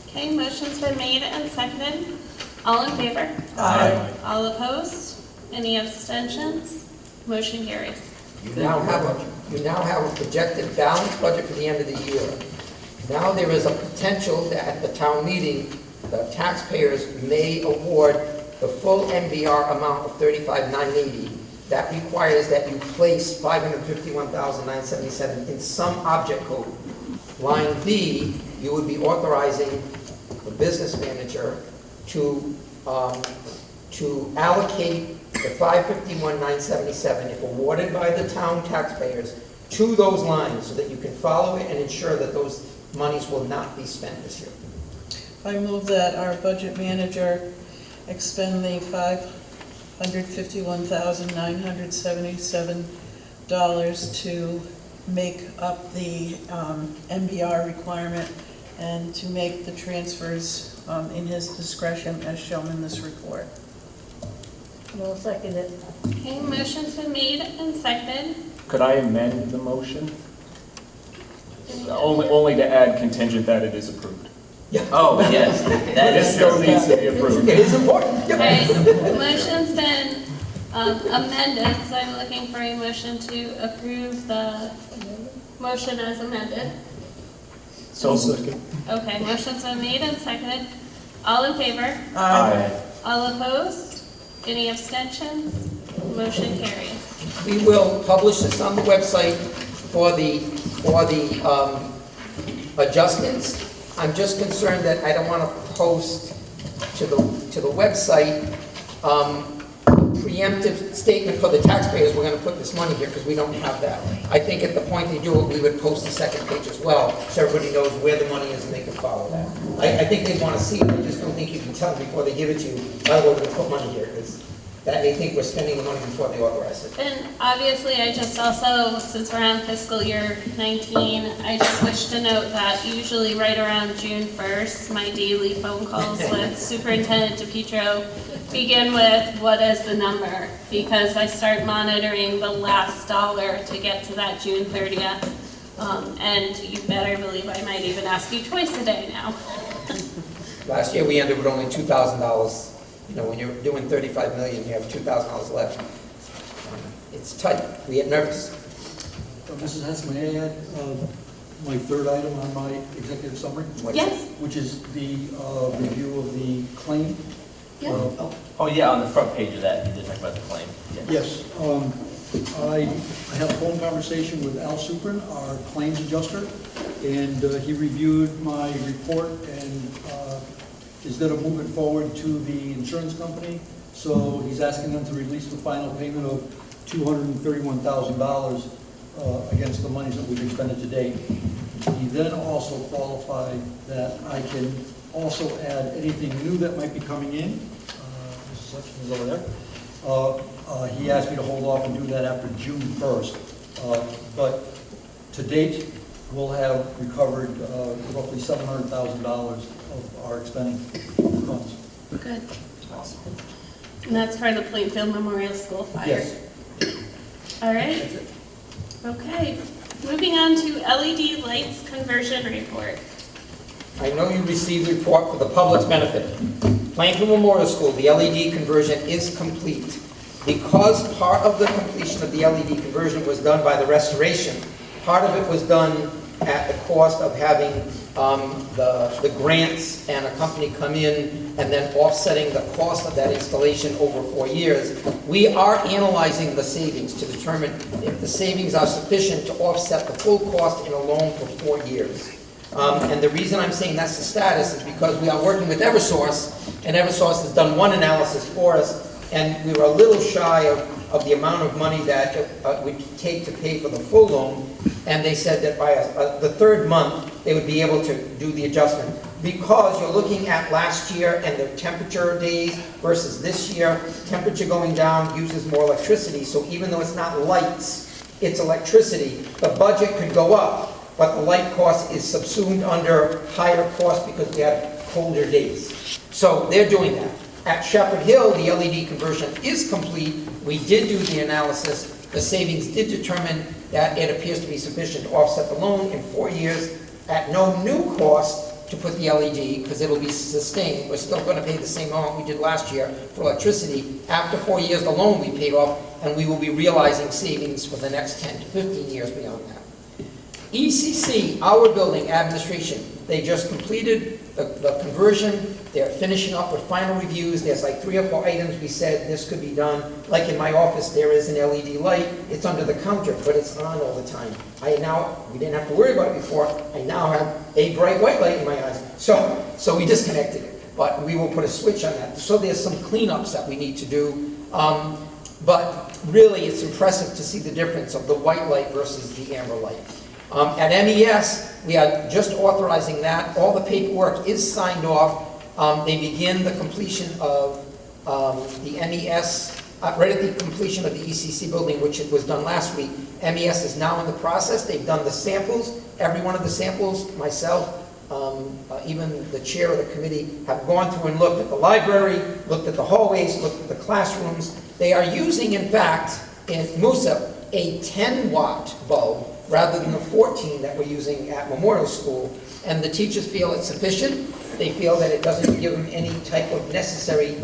Okay, motion's been made and seconded. All in favor? Aye. All opposed? Any abstentions? Motion carries. You now have a projected balanced budget for the end of the year. Now there is a potential that at the town meeting, the taxpayers may award the full MBR amount of $35,980. That requires that you place $551,977 in some object code. Line B, you would be authorizing the business manager to allocate the $551,977, if awarded by the town taxpayers, to those lines so that you can follow it and ensure that those monies will not be spent this year. I move that our budget manager expend the $551,977 to make up the MBR requirement and to make the transfers in his discretion as shown in this report. And I'll second it. Okay, motion's been made and seconded. Could I amend the motion? Only to add contingent that it is approved. Oh, yes, that This is still true. needs to be approved. It is important. Okay, the motion's been amended, so I'm looking for a motion to approve the motion as amended. So second. Okay, motion's been made and seconded. All in favor? Aye. All opposed? Any abstentions? Motion carries. We will publish this on the website for the adjustments. I'm just concerned that I don't want to post to the website preemptive statement for the taxpayers, we're going to put this money here, because we don't have that. I think at the point they do it, we would post the second page as well, so everybody knows where the money is and they can follow that. I think they want to see it, I just don't think you can tell them before they give it to you, by the way, we're going to put money here, because that they think we're spending the money before they authorize it. And obviously, I just also, since we're on fiscal year 19, I just wish to note that usually right around June 1st, my daily phone calls with Superintendent DePietro begin with, what is the number? Because I start monitoring the last dollar to get to that June 30th. And you better believe I might even ask you twice a day now. Last year, we ended with only $2,000. You know, when you're doing 35 million, you have $2,000 left. It's tight. We get nervous. Mrs. Hess, may I add my third item on my executive summary? Yes. Which is the review of the claim. Yeah. Oh, yeah, on the front page of that, you did talk about the claim. Yeah. Yes. I had a phone conversation with Al Suprin, our claims adjuster, and he reviewed my report and is going to move it forward to the insurance company. So he's asking them to release the final payment of $231,000 against the monies that we've expended to date. He then also qualified that I can also add anything new that might be coming in. Mrs. Hutchins is over there. He asked me to hold off and do that after June 1st. But to date, we'll have recovered roughly $700,000 of our expended funds. Good. And that's for the Plainfield Memorial School fire? Yes. All right. Okay. Moving on to LED lights conversion report. I know you received a report for the public's benefit. Plainfield Memorial School, the LED conversion is complete. Because part of the completion of the LED conversion was done by the restoration, part of it was done at the cost of having the grants and a company come in and then offsetting the cost of that installation over 4 years. We are analyzing the savings to determine if the savings are sufficient to offset the full cost in a loan for 4 years. And the reason I'm saying that's the status is because we are working with Eversource, and Eversource has done one analysis for us, and we were a little shy of the amount of money that it would take to pay for the full loan, and they said that by the third month, they would be able to do the adjustment. Because you're looking at last year and the temperature days versus this year, temperature going down uses more electricity, so even though it's not lights, it's electricity, the budget could go up, but the light cost is subsumed under higher cost because we have colder days. So they're doing that. At Shepherd Hill, the LED conversion is complete. We did do the analysis. The savings did determine that it appears to be sufficient to offset the loan in 4 years at no new cost to put the LED, because it'll be sustained. We're still going to pay the same amount we did last year for electricity. After 4 years, the loan will be paid off, and we will be realizing savings for the next 10 to 15 years beyond that. ECC, our building administration, they just completed the conversion. They're finishing up with final reviews. There's like 3 or 4 items we said this could be done. Like in my office, there is an LED light. It's under the counter, but it's on all the time. We didn't have to worry about it before. I now have a bright white light in my eyes. So we disconnected it, but we will put a switch on that. So there's some cleanups that we need to do. But really, it's impressive to see the difference of the white light versus the amber light. At MES, we are just authorizing that. All the paperwork is signed off. They begin the completion of the MES, right at the completion of the ECC building, which it was done last week. MES is now in the process. They've done the samples. Every one of the samples, myself, even the chair of the committee, have gone through and looked at the library, looked at the hallways, looked at the classrooms. They are using, in fact, in Moosup, a 10-watt bulb rather than the 14 that we're using at Memorial School. And the teachers feel it's sufficient. They feel that it doesn't give them any type of necessary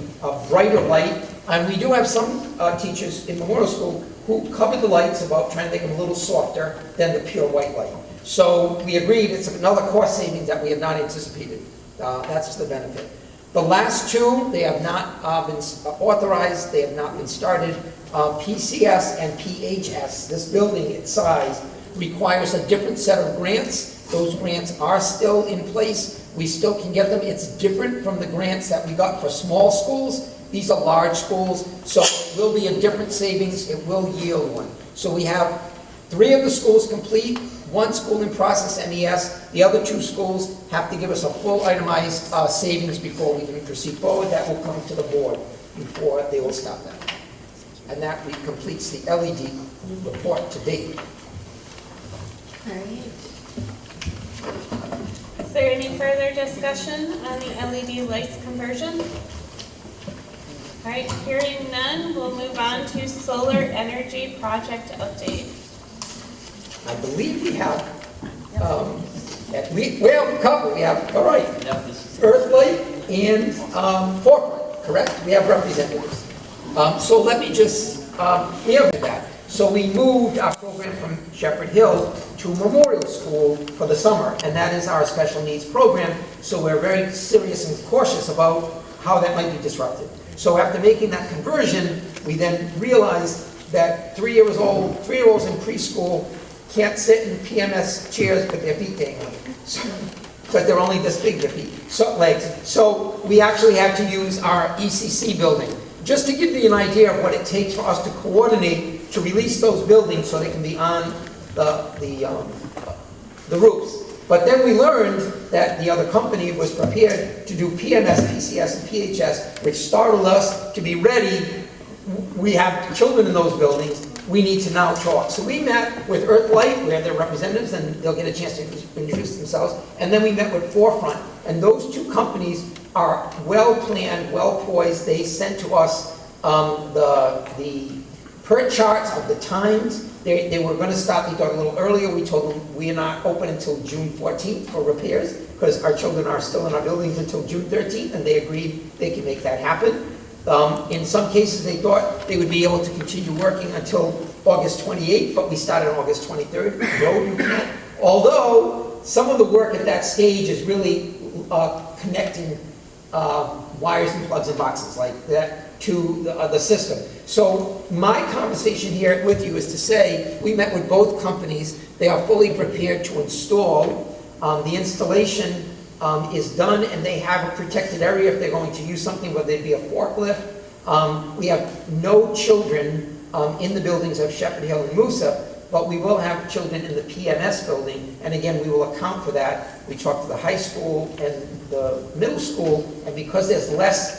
brighter light. And we do have some teachers in Memorial School who cover the lights about trying to make them a little softer than the pure white light. So we agreed it's another cost savings that we have not anticipated. That's the benefit. The last two, they have not been authorized, they have not been started. PCS and PHS, this building, its size, requires a different set of grants. Those grants are still in place. We still can get them. It's different from the grants that we got for small schools. These are large schools, so it will be a different savings. It will yield one. So we have 3 of the schools complete, 1 school in process MES. The other 2 schools have to give us a full itemized savings before we can proceed forward. That will come to the board before they will stop that. And that completes the LED report to date. All right. Is there any further discussion on the LED lights conversion? All right, hearing none, we'll move on to solar energy project update. I believe we have, we have a couple. We have, all right, Earthlight and Forefront, correct? We have representatives. So let me just, we have that. So we moved our program from Shepherd Hill to Memorial School for the summer, and that is our special needs program. So we're very serious and cautious about how that might be disrupted. So after making that conversion, we then realized that 3-year-olds in preschool can't sit in PMS chairs with their feet dangling. But they're only this big, their feet, legs. So we actually had to use our ECC building. Just to give you an idea of what it takes for us to coordinate to release those buildings so they can be on the roofs. But then we learned that the other company was prepared to do PMS, PCS, and PHS, which startled us to be ready. We have children in those buildings. We need to now talk. So we met with Earthlight, we have their representatives, and they'll get a chance to introduce themselves. And then we met with Forefront. And those 2 companies are well-planned, well-poised. They sent to us the per charts of the times. They were going to start, they thought a little earlier. We told them we are not open until June 14th for repairs because our children are still in our buildings until June 13th, and they agreed they can make that happen. In some cases, they thought they would be able to continue working until August 28th, but we started on August 23rd. No, you can't. Although some of the work at that stage is really connecting wires and plugs and boxes like that to the system. So my conversation here with you is to say we met with both companies. They are fully prepared to install. The installation is done, and they have a protected area if they're going to use something, whether it be a forklift. We have no children in the buildings of Shepherd Hill and Moosup, but we will have children in the PMS building, and again, we will account for that. We talked to the high school and the middle school, and because there's less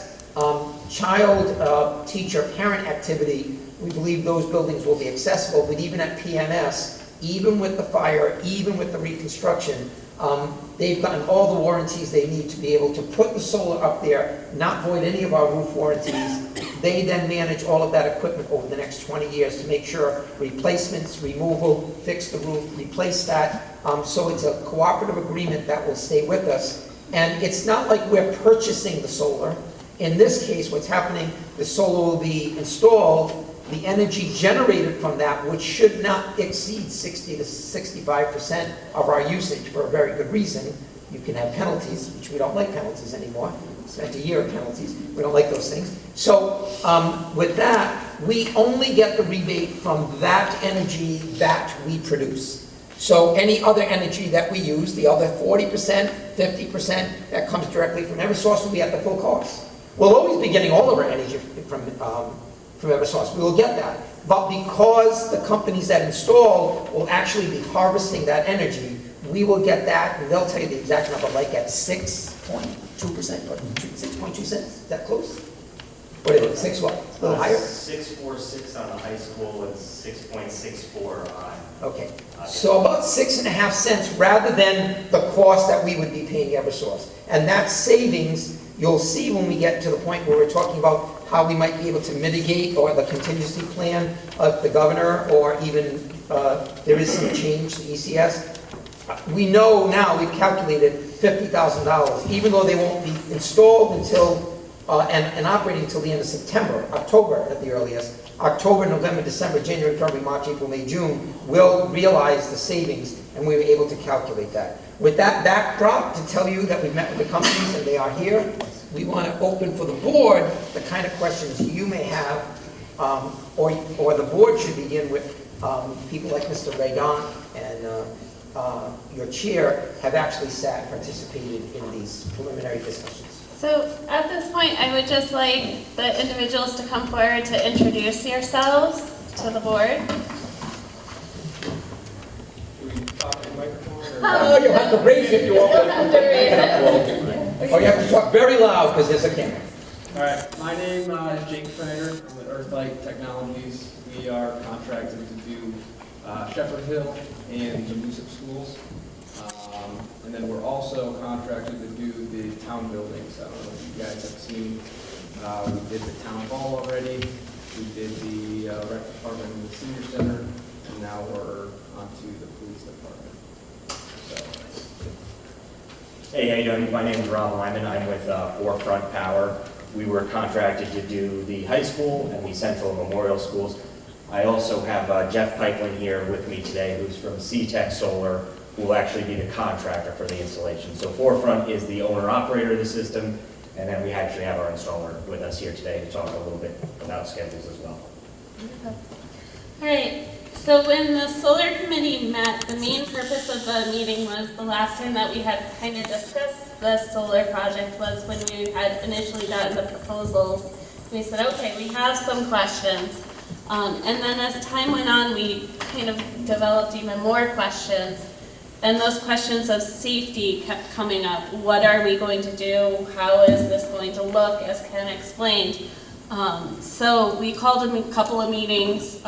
child, teacher, parent activity, we believe those buildings will be accessible. But even at PMS, even with the fire, even with the reconstruction, they've gotten all the warranties they need to be able to put the solar up there, not void any of our roof warranties. They then manage all of that equipment over the next 20 years to make sure replacements, removal, fix the roof, replace that. So it's a cooperative agreement that will stay with us. And it's not like we're purchasing the solar. In this case, what's happening, the solar will be installed. The energy generated from that, which should not exceed 60 to 65% of our usage for a very good reason. You can have penalties, which we don't like penalties anymore. Spent a year of penalties. We don't like those things. So with that, we only get the rebate from that energy that we produce. So any other energy that we use, the other 40%, 50% that comes directly from Eversource will be at the full cost. We'll always be getting all of our energy from Eversource. We will get that. But because the companies that install will actually be harvesting that energy, we will get that, and they'll tell you the exact number, like at 6.2% or 6.2 cents. Is that close? What is it, 6 what? A little higher? 6.46 on the high school and 6.64 on. Okay, so about 6.5 cents rather than the cost that we would be paying Eversource. And that savings, you'll see when we get to the point where we're talking about how we might be able to mitigate, or the contingency plan of the governor, or even there is some change to ECS. We know now, we've calculated $50,000, even though they won't be installed until, and operating until the end of September, October at the earliest. October, November, December, January, February, March, April, May, June, will realize the savings, and we were able to calculate that. With that backdrop, to tell you that we've met with the companies and they are here, we want to open for the board the kind of questions you may have, or the board should begin with people like Mr. Raydon and your chair have actually sat and participated in these preliminary discussions. So at this point, I would just like the individuals to come forward to introduce yourselves to the board. Oh, you have to raise it if you want. Oh, you have to talk very loud because there's a camera. All right, my name is Jake Schneider. I'm with Earthlight Technologies. We are contracted to do Shepherd Hill and the Lucip schools. And then we're also contracted to do the town buildings. I don't know if you guys have seen. We did the town hall already. We did the rec department and the senior center. And now we're onto the police department. Hey, how you doing? My name is Rob Lyman. I'm with Forefront Power. We were contracted to do the high school and the Central Memorial schools. I also have Jeff Pipeline here with me today, who's from C-Tech Solar, who will actually be the contractor for the installation. So Forefront is the owner-operator of the system, and then we actually have our installer with us here today to talk a little bit about schedules as well. All right. So when the solar committee met, the main purpose of the meeting was the last time that we had kind of discussed the solar project was when we had initially gotten the proposals. We said, okay, we have some questions. And then as time went on, we kind of developed even more questions. And those questions of safety kept coming up. What are we going to do? How is this going to look, as Ken explained? So we called a couple of meetings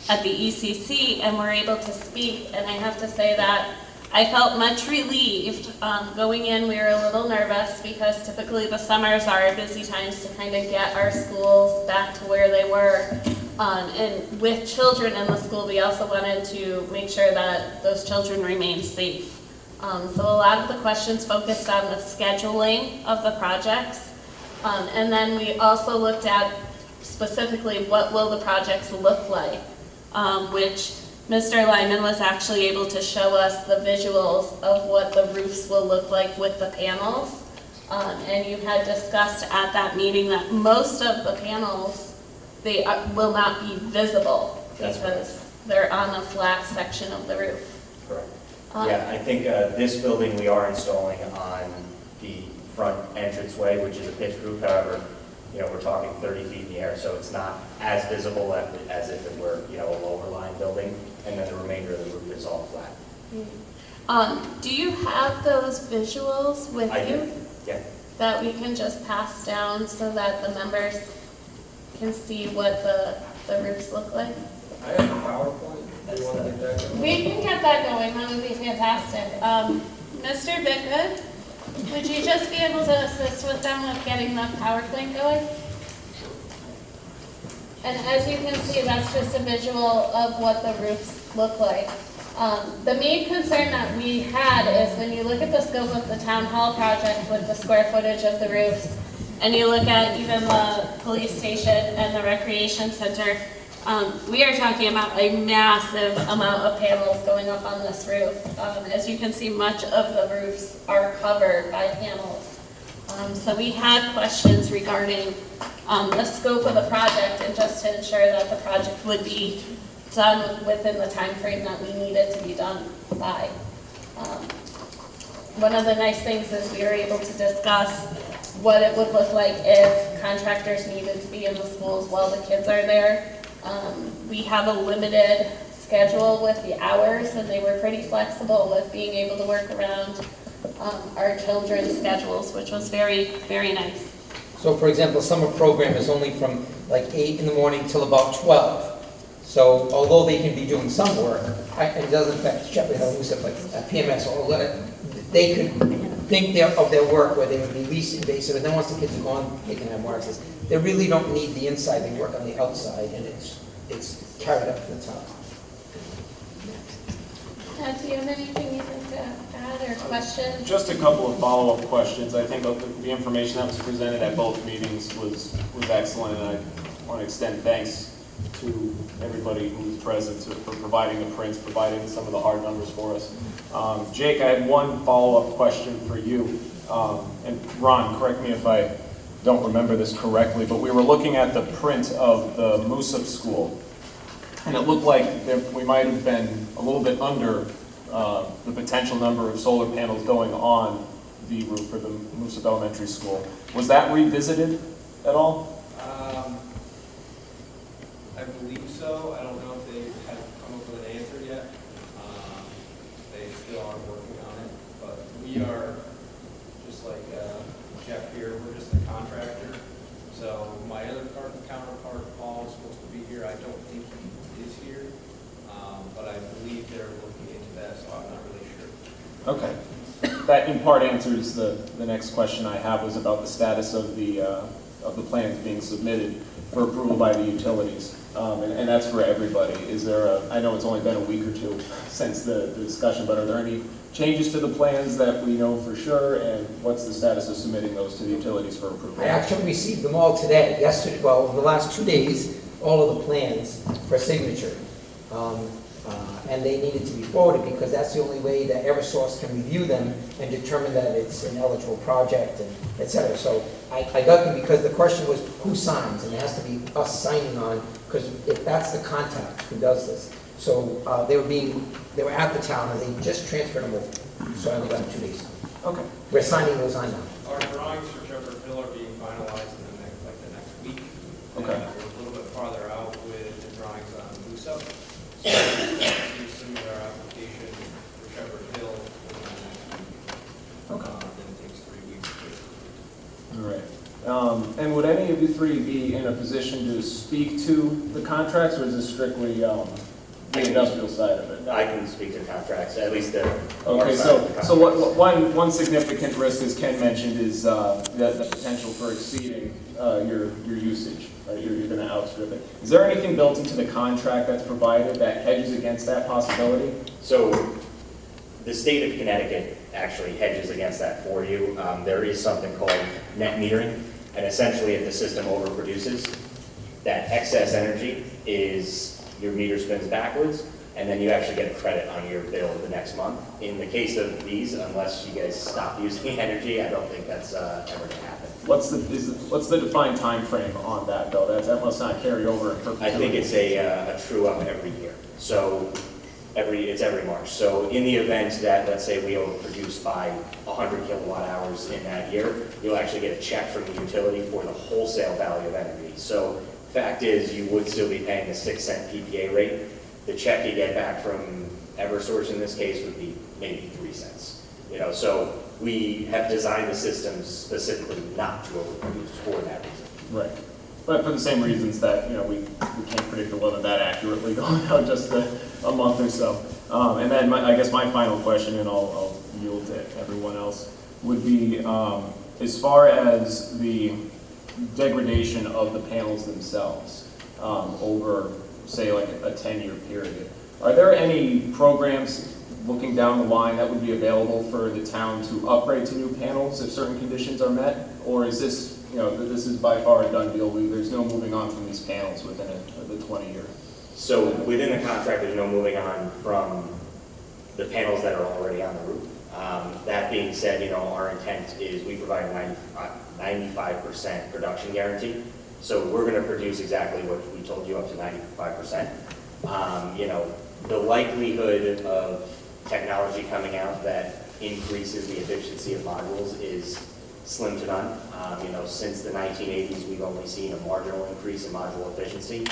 at the ECC and were able to speak, and I have to say that I felt much relieved. Going in, we were a little nervous because typically the summers are busy times to kind of get our schools back to where they were. And with children in the school, we also wanted to make sure that those children remain safe. So a lot of the questions focused on the scheduling of the projects. And then we also looked at specifically what will the projects look like. Which Mr. Lyman was actually able to show us the visuals of what the roofs will look like with the panels. And you had discussed at that meeting that most of the panels, they will not be visible because they're on a flat section of the roof. Correct. Yeah, I think this building we are installing on the front entranceway, which is a pitched roof. However, we're talking 30 feet in the air, so it's not as visible as if it were, a lower line building, and then the remainder of the roof is all flat. Do you have those visuals with I you? do. Yeah. That we can just pass down so that the members can see what the roofs look like? I have a PowerPoint. Do you want to get that going? We can get that going. That would be fantastic. Mr. Bickgood, would you just be able to assist with them with getting the PowerPoint going? And as you can see, that's just a visual of what the roofs look like. The main concern that we had is when you look at the scope of the town hall project with the square footage of the roofs, and you look at even the police station and the recreation center, we are talking about a massive amount of panels going up on this roof. As you can see, much of the roofs are covered by panels. So we had questions regarding the scope of the project, and just to ensure that the project would be done within the time frame that we needed to be done by. One of the nice things is we were able to discuss what it would look like if contractors needed to be in the schools while the kids are there. We have a limited schedule with the hours, and they were pretty flexible with being able to work around our children's schedules, which was very, very nice. So for example, summer program is only from like 8 in the morning till about 12. So although they can be doing some work, it doesn't affect Shepherd Hill, Moosup, like PMS, or whatever, they could think of their work where they would be least invasive, and then once the kids are gone, they can have more access. They really don't need the inside, they work on the outside, and it's carried up to the top. Do you have anything you'd like to add or questions? Just a couple of follow-up questions. I think the information that was presented at both meetings was excellent, and I want to extend thanks to everybody who was present for providing the prints, providing some of the hard numbers for us. Jake, I had one follow-up question for you. And Ron, correct me if I don't remember this correctly, but we were looking at the print of the Moosup school, and it looked like we might have been a little bit under the potential number of solar panels going on the roof for the Moosup Elementary School. Was that revisited at all? I believe so. I don't know if they have come up with an answer yet. They still are working on it, but we are, just like Jeff here, we're just a contractor. So my other counterpart, Paul, is supposed to be here. I don't think he is here, but I believe they're looking into that, so I'm not really sure. Okay. That in part answers the next question I have, was about the status of the plans being submitted for approval by the utilities. And that's for everybody. Is there I know it's only been a week or two since the discussion, but are there any changes to the plans that we know for sure, and what's the status of submitting those to the utilities for approval? I actually received them all today, yesterday, well, in the last 2 days, all of the plans for signature. And they needed to be forwarded because that's the only way that Eversource can review them and determine that it's an eligible project, and et cetera. So I got them because the question was who signs, and it has to be us signing on, because if that's the contact who does this. So they were at the town, and they just transferred them over. So I only got them 2 days. Okay. We're signing those on now. Our drawings for Shepherd Hill are being finalized in the next week. Okay. And we're a little bit farther out with the drawings on Moosup. So we submit our application for Shepherd Hill within the next week. Okay. Then it takes 3 weeks to All right. And would any of you three be in a position to speak to the contracts, or is this strictly the industrial side of it? I can speak to contracts, at least the. Okay, so one significant risk, as Ken mentioned, is the potential for exceeding your usage. Right? You're going to outstrip it. Is there anything built into the contract that's provided that hedges against that possibility? So the state of Connecticut actually hedges against that for you. There is something called net metering, and essentially if the system overproduces, that excess energy is your meter spins backwards, and then you actually get a credit on your bill the next month. In the case of these, unless you guys stop using energy, I don't think that's ever going to happen. What's the defined time frame on that, though? That must not carry over in perpetuity. I think it's a true up every year. So it's every March. So in the event that, let's say, we overproduce by 100 kilowatt hours in that year, you'll actually get a check from the utility for the wholesale value of energy. So fact is, you would still be paying a 6-cent PPA rate. The check you get back from Eversource in this case would be maybe 3 cents. So we have designed the systems specifically not to overproduce for that reason. Right. But for the same reasons that, we can't predict the weather that accurately going out just a month or so. And then I guess my final question, and I'll yield to everyone else, would be as far as the degradation of the panels themselves over, say, like a 10-year period. Are there any programs looking down the line that would be available for the town to upgrade to new panels if certain conditions are met? Or is this, this is by far a done deal? There's no moving on from these panels within the 20-year? So within the contract, there's no moving on from the panels that are already on the roof. That being said, our intent is we provide a 95% production guarantee. So we're going to produce exactly what we told you, up to 95%. The likelihood of technology coming out that increases the efficiency of modules is slim to none. Since the 1980s, we've only seen a marginal increase in module efficiency.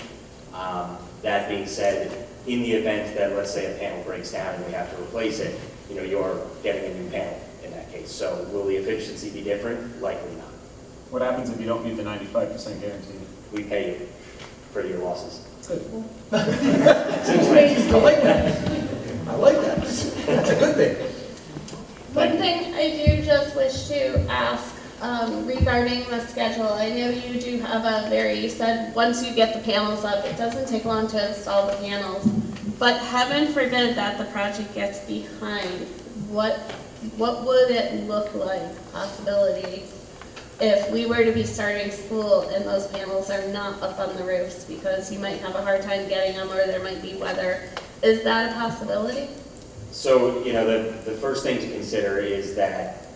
That being said, in the event that, let's say, a panel breaks down and we have to replace it, you're getting a new panel in that case. So will the efficiency be different? Likely not. What happens if you don't meet the 95% guarantee? We pay you for your losses. Good. I like that. I like that. That's a good thing. One thing I do just wish to ask regarding the schedule, I know you do have you said once you get the panels up, it doesn't take long to install the panels, but heaven forbid that the project gets behind. What would it look like, possibility, if we were to be starting school and those panels are not up on the roofs because you might have a hard time getting them or there might be weather? Is that a possibility? So, the first thing to consider is that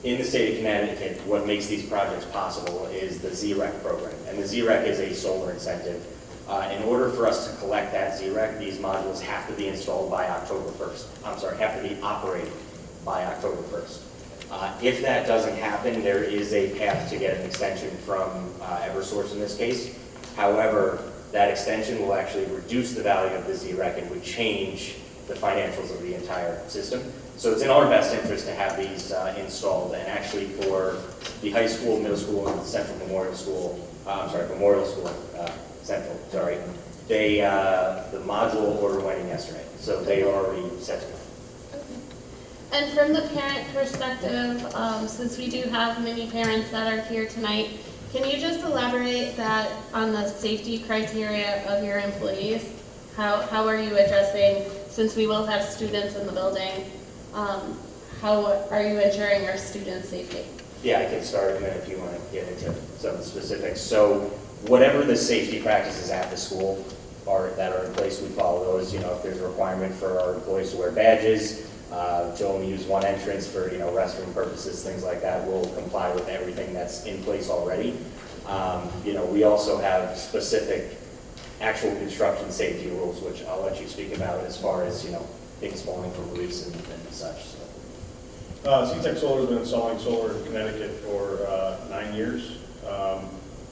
in the state of Connecticut, what makes these projects possible is the ZREC program. And the ZREC is a solar incentive. In order for us to collect that ZREC, these modules have to be installed by October 1st. Have to be operating by October 1st. If that doesn't happen, there is a path to get an extension from Eversource in this case. However, that extension will actually reduce the value of the ZREC and would change the financials of the entire system. So it's in our best interest to have these installed, and actually for the high school, middle school, and Central Memorial School, Memorial School Central, the module order went in yesterday, so they are already set to go. And from the parent perspective, since we do have many parents that are here tonight, can you just elaborate that on the safety criteria of your employees? How are you addressing, since we will have students in the building, how are you ensuring our students' safety? Yeah, I can start, and then if you want to get into some of the specifics. So whatever the safety practices at the school that are in place, we follow those. If there's a requirement for our employees to wear badges, to only use one entrance for restroom purposes, things like that, we'll comply with everything that's in place already. We also have specific actual construction safety rules, which I'll let you speak about as far as things falling from roofs and such. CTEC Solar has been installing solar in Connecticut for 9 years,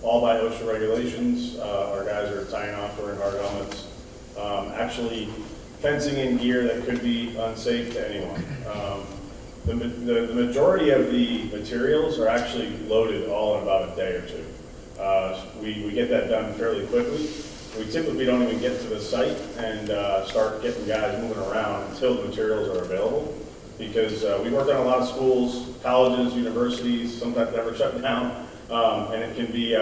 all by OSHA regulations. Our guys are tying off, wearing hard helmets, actually fencing in gear that could be unsafe to anyone. The majority of the materials are actually loaded all in about a day or two. We get that done fairly quickly. We typically don't even get to the site and start getting guys moving around until the materials are available, because we worked on a lot of schools, colleges, universities, sometimes never shut down, and it can be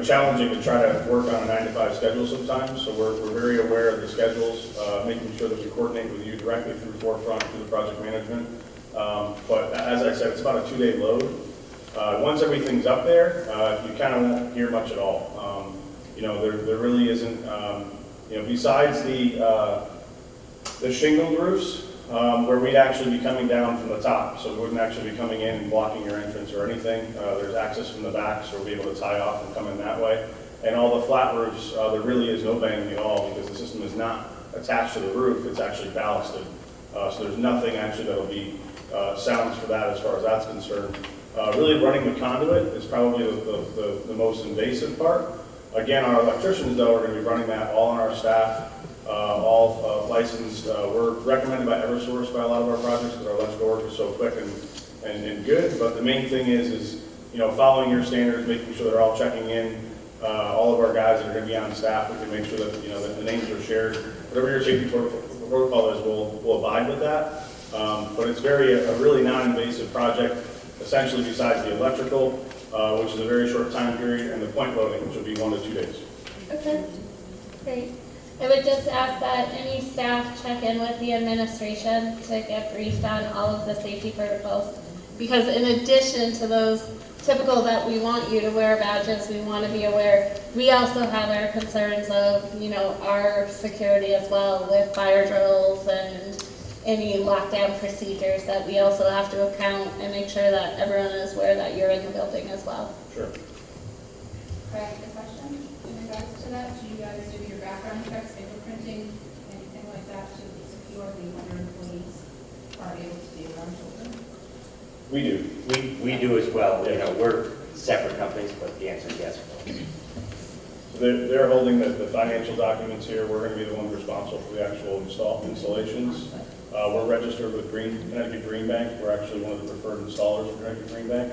challenging to try to work on a 9-to-5 schedule sometimes. So we're very aware of the schedules, making sure that we coordinate with you directly through Forefront, through the project management. But as I said, it's about a 2-day load. Once everything's up there, you kind of won't hear much at all. There really isn't, besides the shingled roofs, where we'd actually be coming down from the top, so we wouldn't actually be coming in and blocking your entrance or anything. There's access from the back, so we'll be able to tie off and come in that way. And all the flat roofs, there really is no banding at all, because the system is not attached to the roof, it's actually ballasted. So there's nothing actually that'll be sounds for that as far as that's concerned. Really running the conduit is probably the most invasive part. Again, our electricians, though, are going to be running that all on our staff, all licensed. We're recommended by Eversource by a lot of our projects because our electrical work is so quick and good. But the main thing is following your standards, making sure they're all checking in. All of our guys that are going to be on staff, we can make sure that that the names are shared. Whatever your safety protocol is, we'll abide with that. But it's a really non-invasive project. Essentially, besides the electrical, which is a very short time period, and the point loading, which will be 1 to 2 days. Okay, great. I would just ask that any staff check in with the administration to get briefed on all of the safety protocols. Because in addition to those typical that we want you to wear badges, we want to be aware, we also have our concerns of, our security as well with fire drills and any lockdown procedures that we also have to account and make sure that everyone is aware that you're in the building as well. Sure. Craig, a question in regards to that? Do you guys do your background checks, fingerprinting, anything like that to be secure when your employees are able to be around children? We do. We do as well. We're separate companies, but the answer is yes. So they're holding the financial documents here. We're going to be the ones responsible for the actual installations. We're registered with Connecticut Green Bank. We're actually one of the preferred installers of Connecticut Green Bank.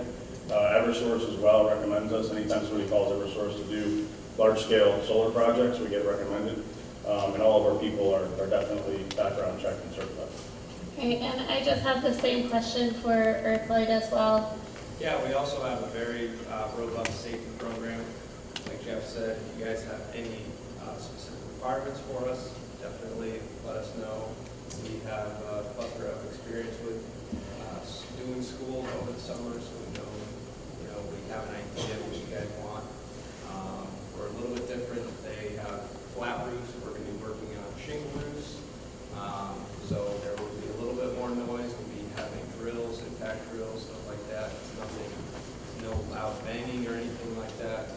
Eversource as well recommends us. Anytime somebody calls Eversource to do large-scale solar projects, we get recommended. And all of our people are definitely background checked and certified. Okay, and I just have the same question for Earthlight as well. Yeah, we also have a very robust safety program. Like Jeff said, if you guys have any specific requirements for us, definitely let us know. We have a plethora of experience with doing school over the summer, so we know, we have an idea what you guys want. We're a little bit different. They have flat roofs. We're going to be working on shingle roofs. So there will be a little bit more noise. We'll be having drills, impact drills, stuff like that. It's nothing, no loud banging or anything like that.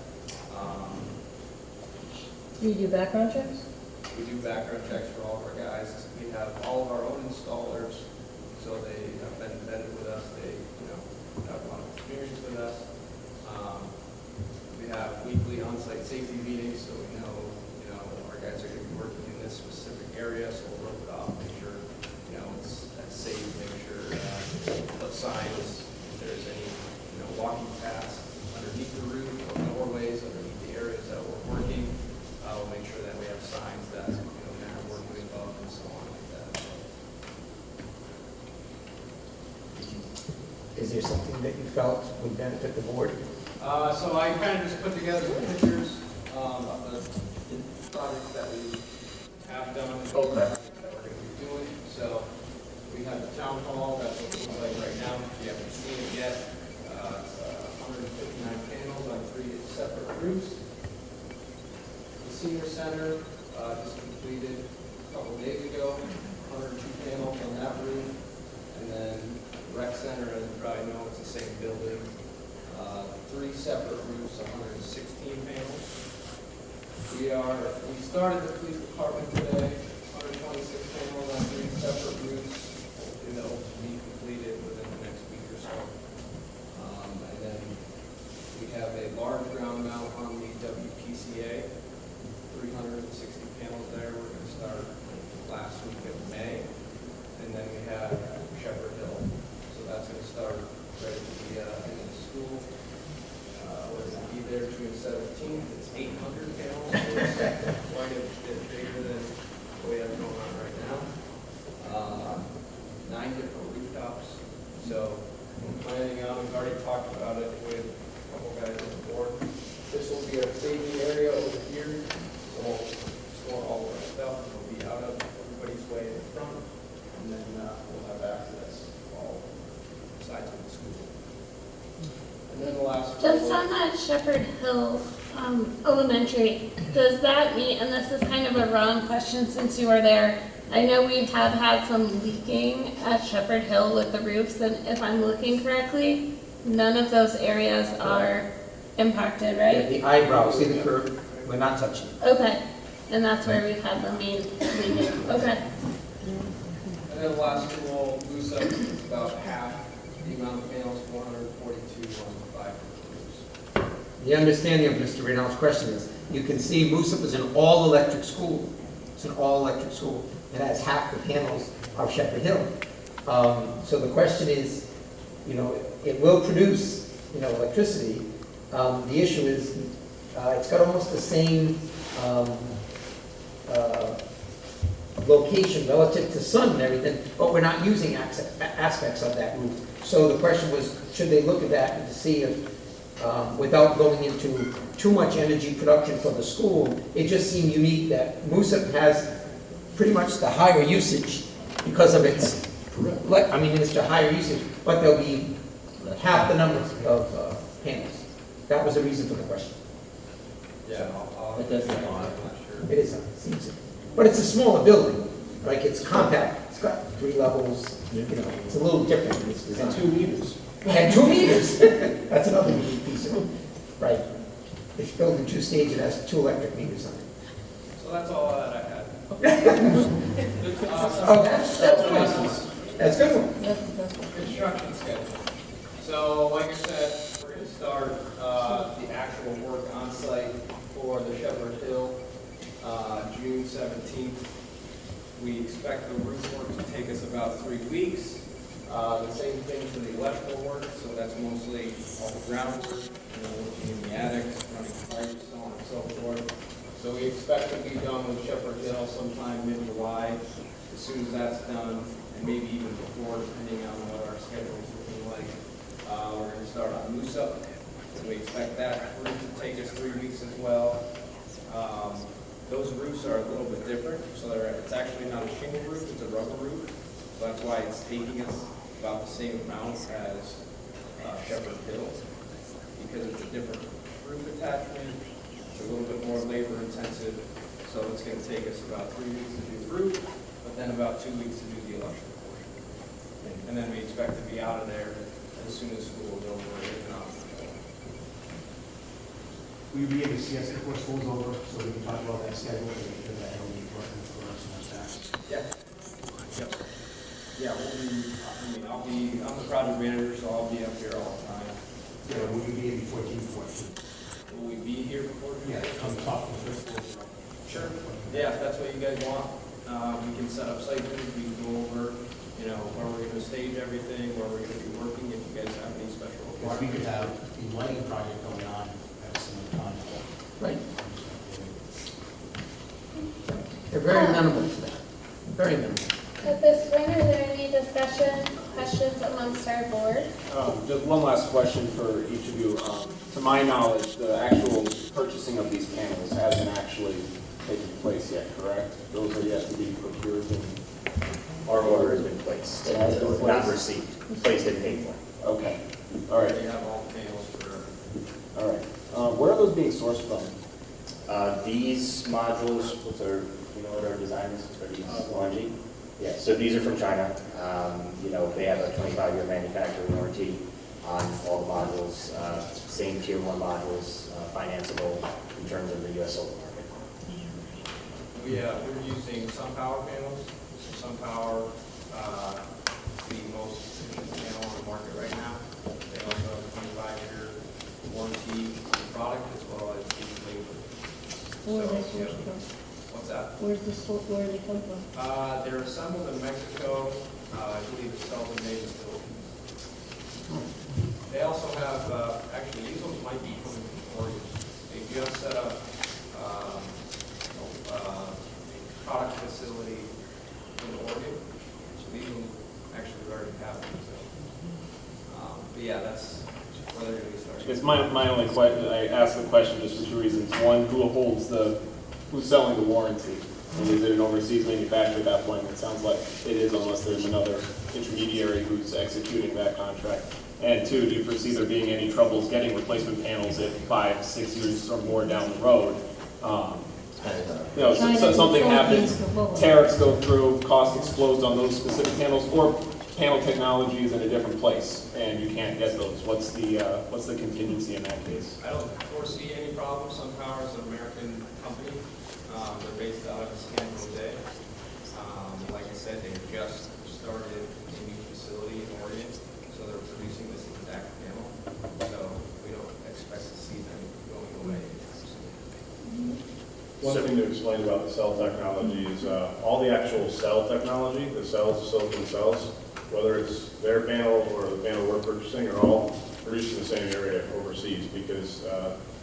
Do you do background checks? We do background checks for all of our guys. We have all of our own installers, so they have been vetted with us. They, have a lot of experience with us. We have weekly on-site safety meetings, so we know, our guys are going to be working in this specific area, so we'll rope it off, make sure, it's safe, make sure put signs, if there's any, walking paths underneath the roof or doorways underneath the areas that we're working. We'll make sure that we have signs that, kind of working above and so on like that. Is there something that you felt would benefit the board? So I kind of just put together some pictures of the projects that we have done and that we're going to be doing. So we have the town hall, that's what it looks like right now. If you haven't seen it yet, it's 159 panels on 3 separate roofs. The senior center just completed a couple days ago, 102 panels on that roof. And then rec center, as you probably know, it's the same building. 3 separate roofs, 116 panels. We started the police department today, 126 panels on 3 separate roofs. Hopefully that will be completed within the next week or so. And then we have a large ground mount on the WPCA, 360 panels there. We're going to start last week of May. And then we have Shepherd Hill. So that's going to start right at the end of the school. We're going to be there June 17th. It's 800 panels. So it's quite a bit bigger than what we have going on right now. 9 different rooftops. So we're planning on, we've already talked about it with a couple guys on the board. This will be our staging area over here. So we'll store all of our stuff. It'll be out of everybody's way in the front. And then we'll have access to all sides of the school. And then the last Just on that Shepherd Hill Elementary, does that mean, and this is kind of a wrong question since you were there, I know we have had some leaking at Shepherd Hill with the roofs, and if I'm looking correctly, none of those areas are impacted, Yeah, right? the eyebrow, see the curve? We're not touching it. Okay, and that's where we've had the main leaking, okay. And then the last school, Lusa, about half the amount of panels, 442 on 5 roofs. The understanding of Mr. Renown's question is, you can see Moosup is an all-electric school. It's an all-electric school. It has half the panels of Shepherd Hill. So the question is, it will produce, electricity. The issue is, it's got almost the same location relative to sun and everything, but we're not using aspects of that roof. So the question was, should they look at that to see if, without going into too much energy production for the school, it just seemed unique that Moosup has pretty much the higher usage because of its, it's the higher usage, but there'll be half the number of panels. That was the reason for the question. Yeah, It doesn't I'm not sure. It is, it seems, but it's a smaller building, like it's compact, it's got 3 levels, it's a little different in its design. And 2 meters. And 2 meters, that's another unique piece of it, right. It's built in 2 stages, it has 2 electric meters on it. So that's all that I had. Oh, that's good. That's good one. Construction schedule. So, like I said, we're going to start the actual work on site for the Shepherd Hill June 17th. We expect the roof work to take us about 3 weeks. The same thing for the electrical work, so that's mostly all the groundwork, looking in the attics, running pipes, so on and so forth. So we expect to be done with Shepherd Hill sometime mid-July. As soon as that's done, and maybe even before, depending on what our schedule is looking like, we're going to start on Moosup. And we expect that roof to take us 3 weeks as well. Those roofs are a little bit different. So it's actually not a shingle roof, it's a rubber roof. So that's why it's taking us about the same amount as Shepherd Hill, because it's a different roof attachment. It's a little bit more labor intensive. So it's going to take us about 3 weeks to do the roof, but then about 2 weeks to do the electrical portion. And then we expect to be out of there as soon as school is over, if not. Will you be able to see us before school's over, so we can talk about that schedule and make sure that it'll be working for us and our staff? Yeah. Yep. Yeah, I'll be, I'm the project manager, so I'll be up here all the time. Yeah, will you be here before June 14th? Will we be here before? Yeah, come talk to the first school. Sure. Yeah, if that's what you guys want. We can set up site visits, we can go over, where we're going to stage everything, where we're going to be working, if you guys have any special Or we could have the lighting project going on at the same time. Right. They're very amenable to that, very amenable. At this point, are there any discussion, questions amongst our board? Just one last question for each of you. To my knowledge, the actual purchasing of these panels hasn't actually taken place yet, correct? Those are yet to be procured and... Our order has been placed. It has been Not placed? received, placed and paid for. Okay, all right. We have all the panels for... All right. Where are those being sourced from? These modules, what our design is, are these LONGi? Yeah, so these are from China. They have a 25-year manufacturing warranty on all the modules, same tier 1 modules, financeable in terms of the U.S. solar market. We're using SunPower panels. SunPower, the most efficient panel on the market right now. They also have a 25-year warranty on the product as well as the labor. Where are they sourced from? What's that? Where do they come from? They're assembled in Mexico. I believe it's seldom made in the Philippines. They also have, actually, these ones might be coming from Oregon. They just set up a product facility in Oregon. So these ones actually already have them. But yeah, that's where they're going to be starting. It's my only question. I asked the question just for two reasons. One, who's selling the warranty? And is it an overseas manufacturer at that point? It sounds like it is, unless there's another intermediary who's executing that contract. And two, do you foresee there being any troubles getting replacement panels if 5-6 years or more down the road? Something happens, tariffs go through, cost explodes on those specific panels, or panel technology is in a different place and you can't get those. What's the contingency in that case? I don't foresee any problems. SunPower is an American company. They're based out of San Jose. Like I said, they just started a new facility in Oregon, so they're producing this exact panel. So we don't expect to see them going away. One thing to explain about the cell technology is all the actual cell technology, the cells, the silicon cells, whether it's their panel or the panel we're purchasing, are all produced in the same area overseas because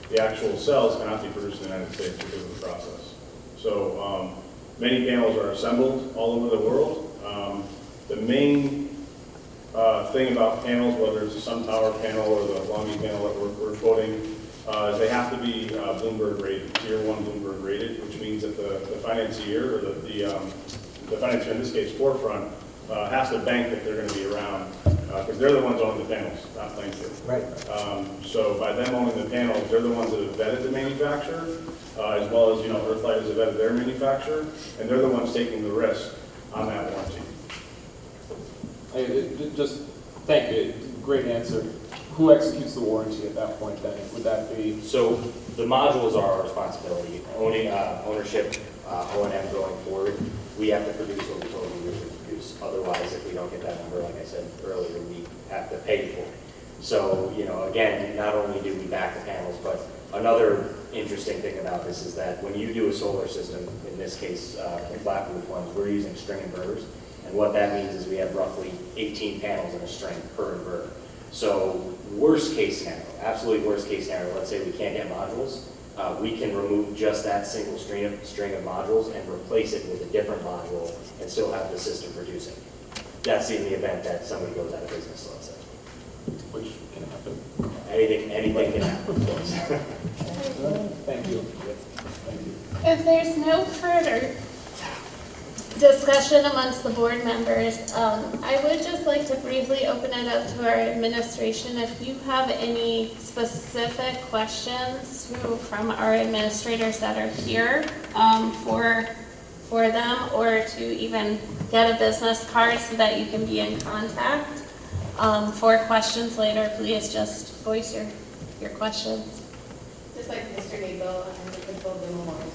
the actual cells cannot be produced in the United States because of the process. So many panels are assembled all over the world. The main thing about panels, whether it's a SunPower panel or the LONGi panel that we're quoting, is they have to be Bloomberg rated, tier 1 Bloomberg rated, which means that the financier, or the financier in this case, Forefront, has to bank that they're going to be around, because they're the ones owning the panels, not Plainfield. Right. So by them owning the panels, they're the ones that have vetted the manufacturer, as well as, Earthlight has vetted their manufacturer, and they're the ones taking the risk on that warranty. Thank you, great answer. Who executes the warranty at that point then? Would that be? So the modules are our responsibility. Ownership, O&M going forward, we have to produce what we told we would produce. Otherwise, if we don't get that number, like I said earlier, we have to pay for it. So, again, not only do we back the panels, but another interesting thing about this is that when you do a solar system, in this case, the flat roof ones, we're using string inverters. And what that means is we have roughly 18 panels in a string per inverter. So worst case scenario, absolutely worst case scenario, let's say we can't get modules, we can remove just that single string of modules and replace it with a different module and still have the system producing. That's in the event that somebody goes out of business, let's say. Which can happen. Anything can happen, of course. Thank you. If there's no further discussion amongst the board members, I would just like to briefly open it up to our administration. If you have any specific questions from our administrators that are here for them, or to even get a business card so that you can be in contact. For questions later, please just voice your questions. Just like Mr. Nagel and the Principal of the Memorial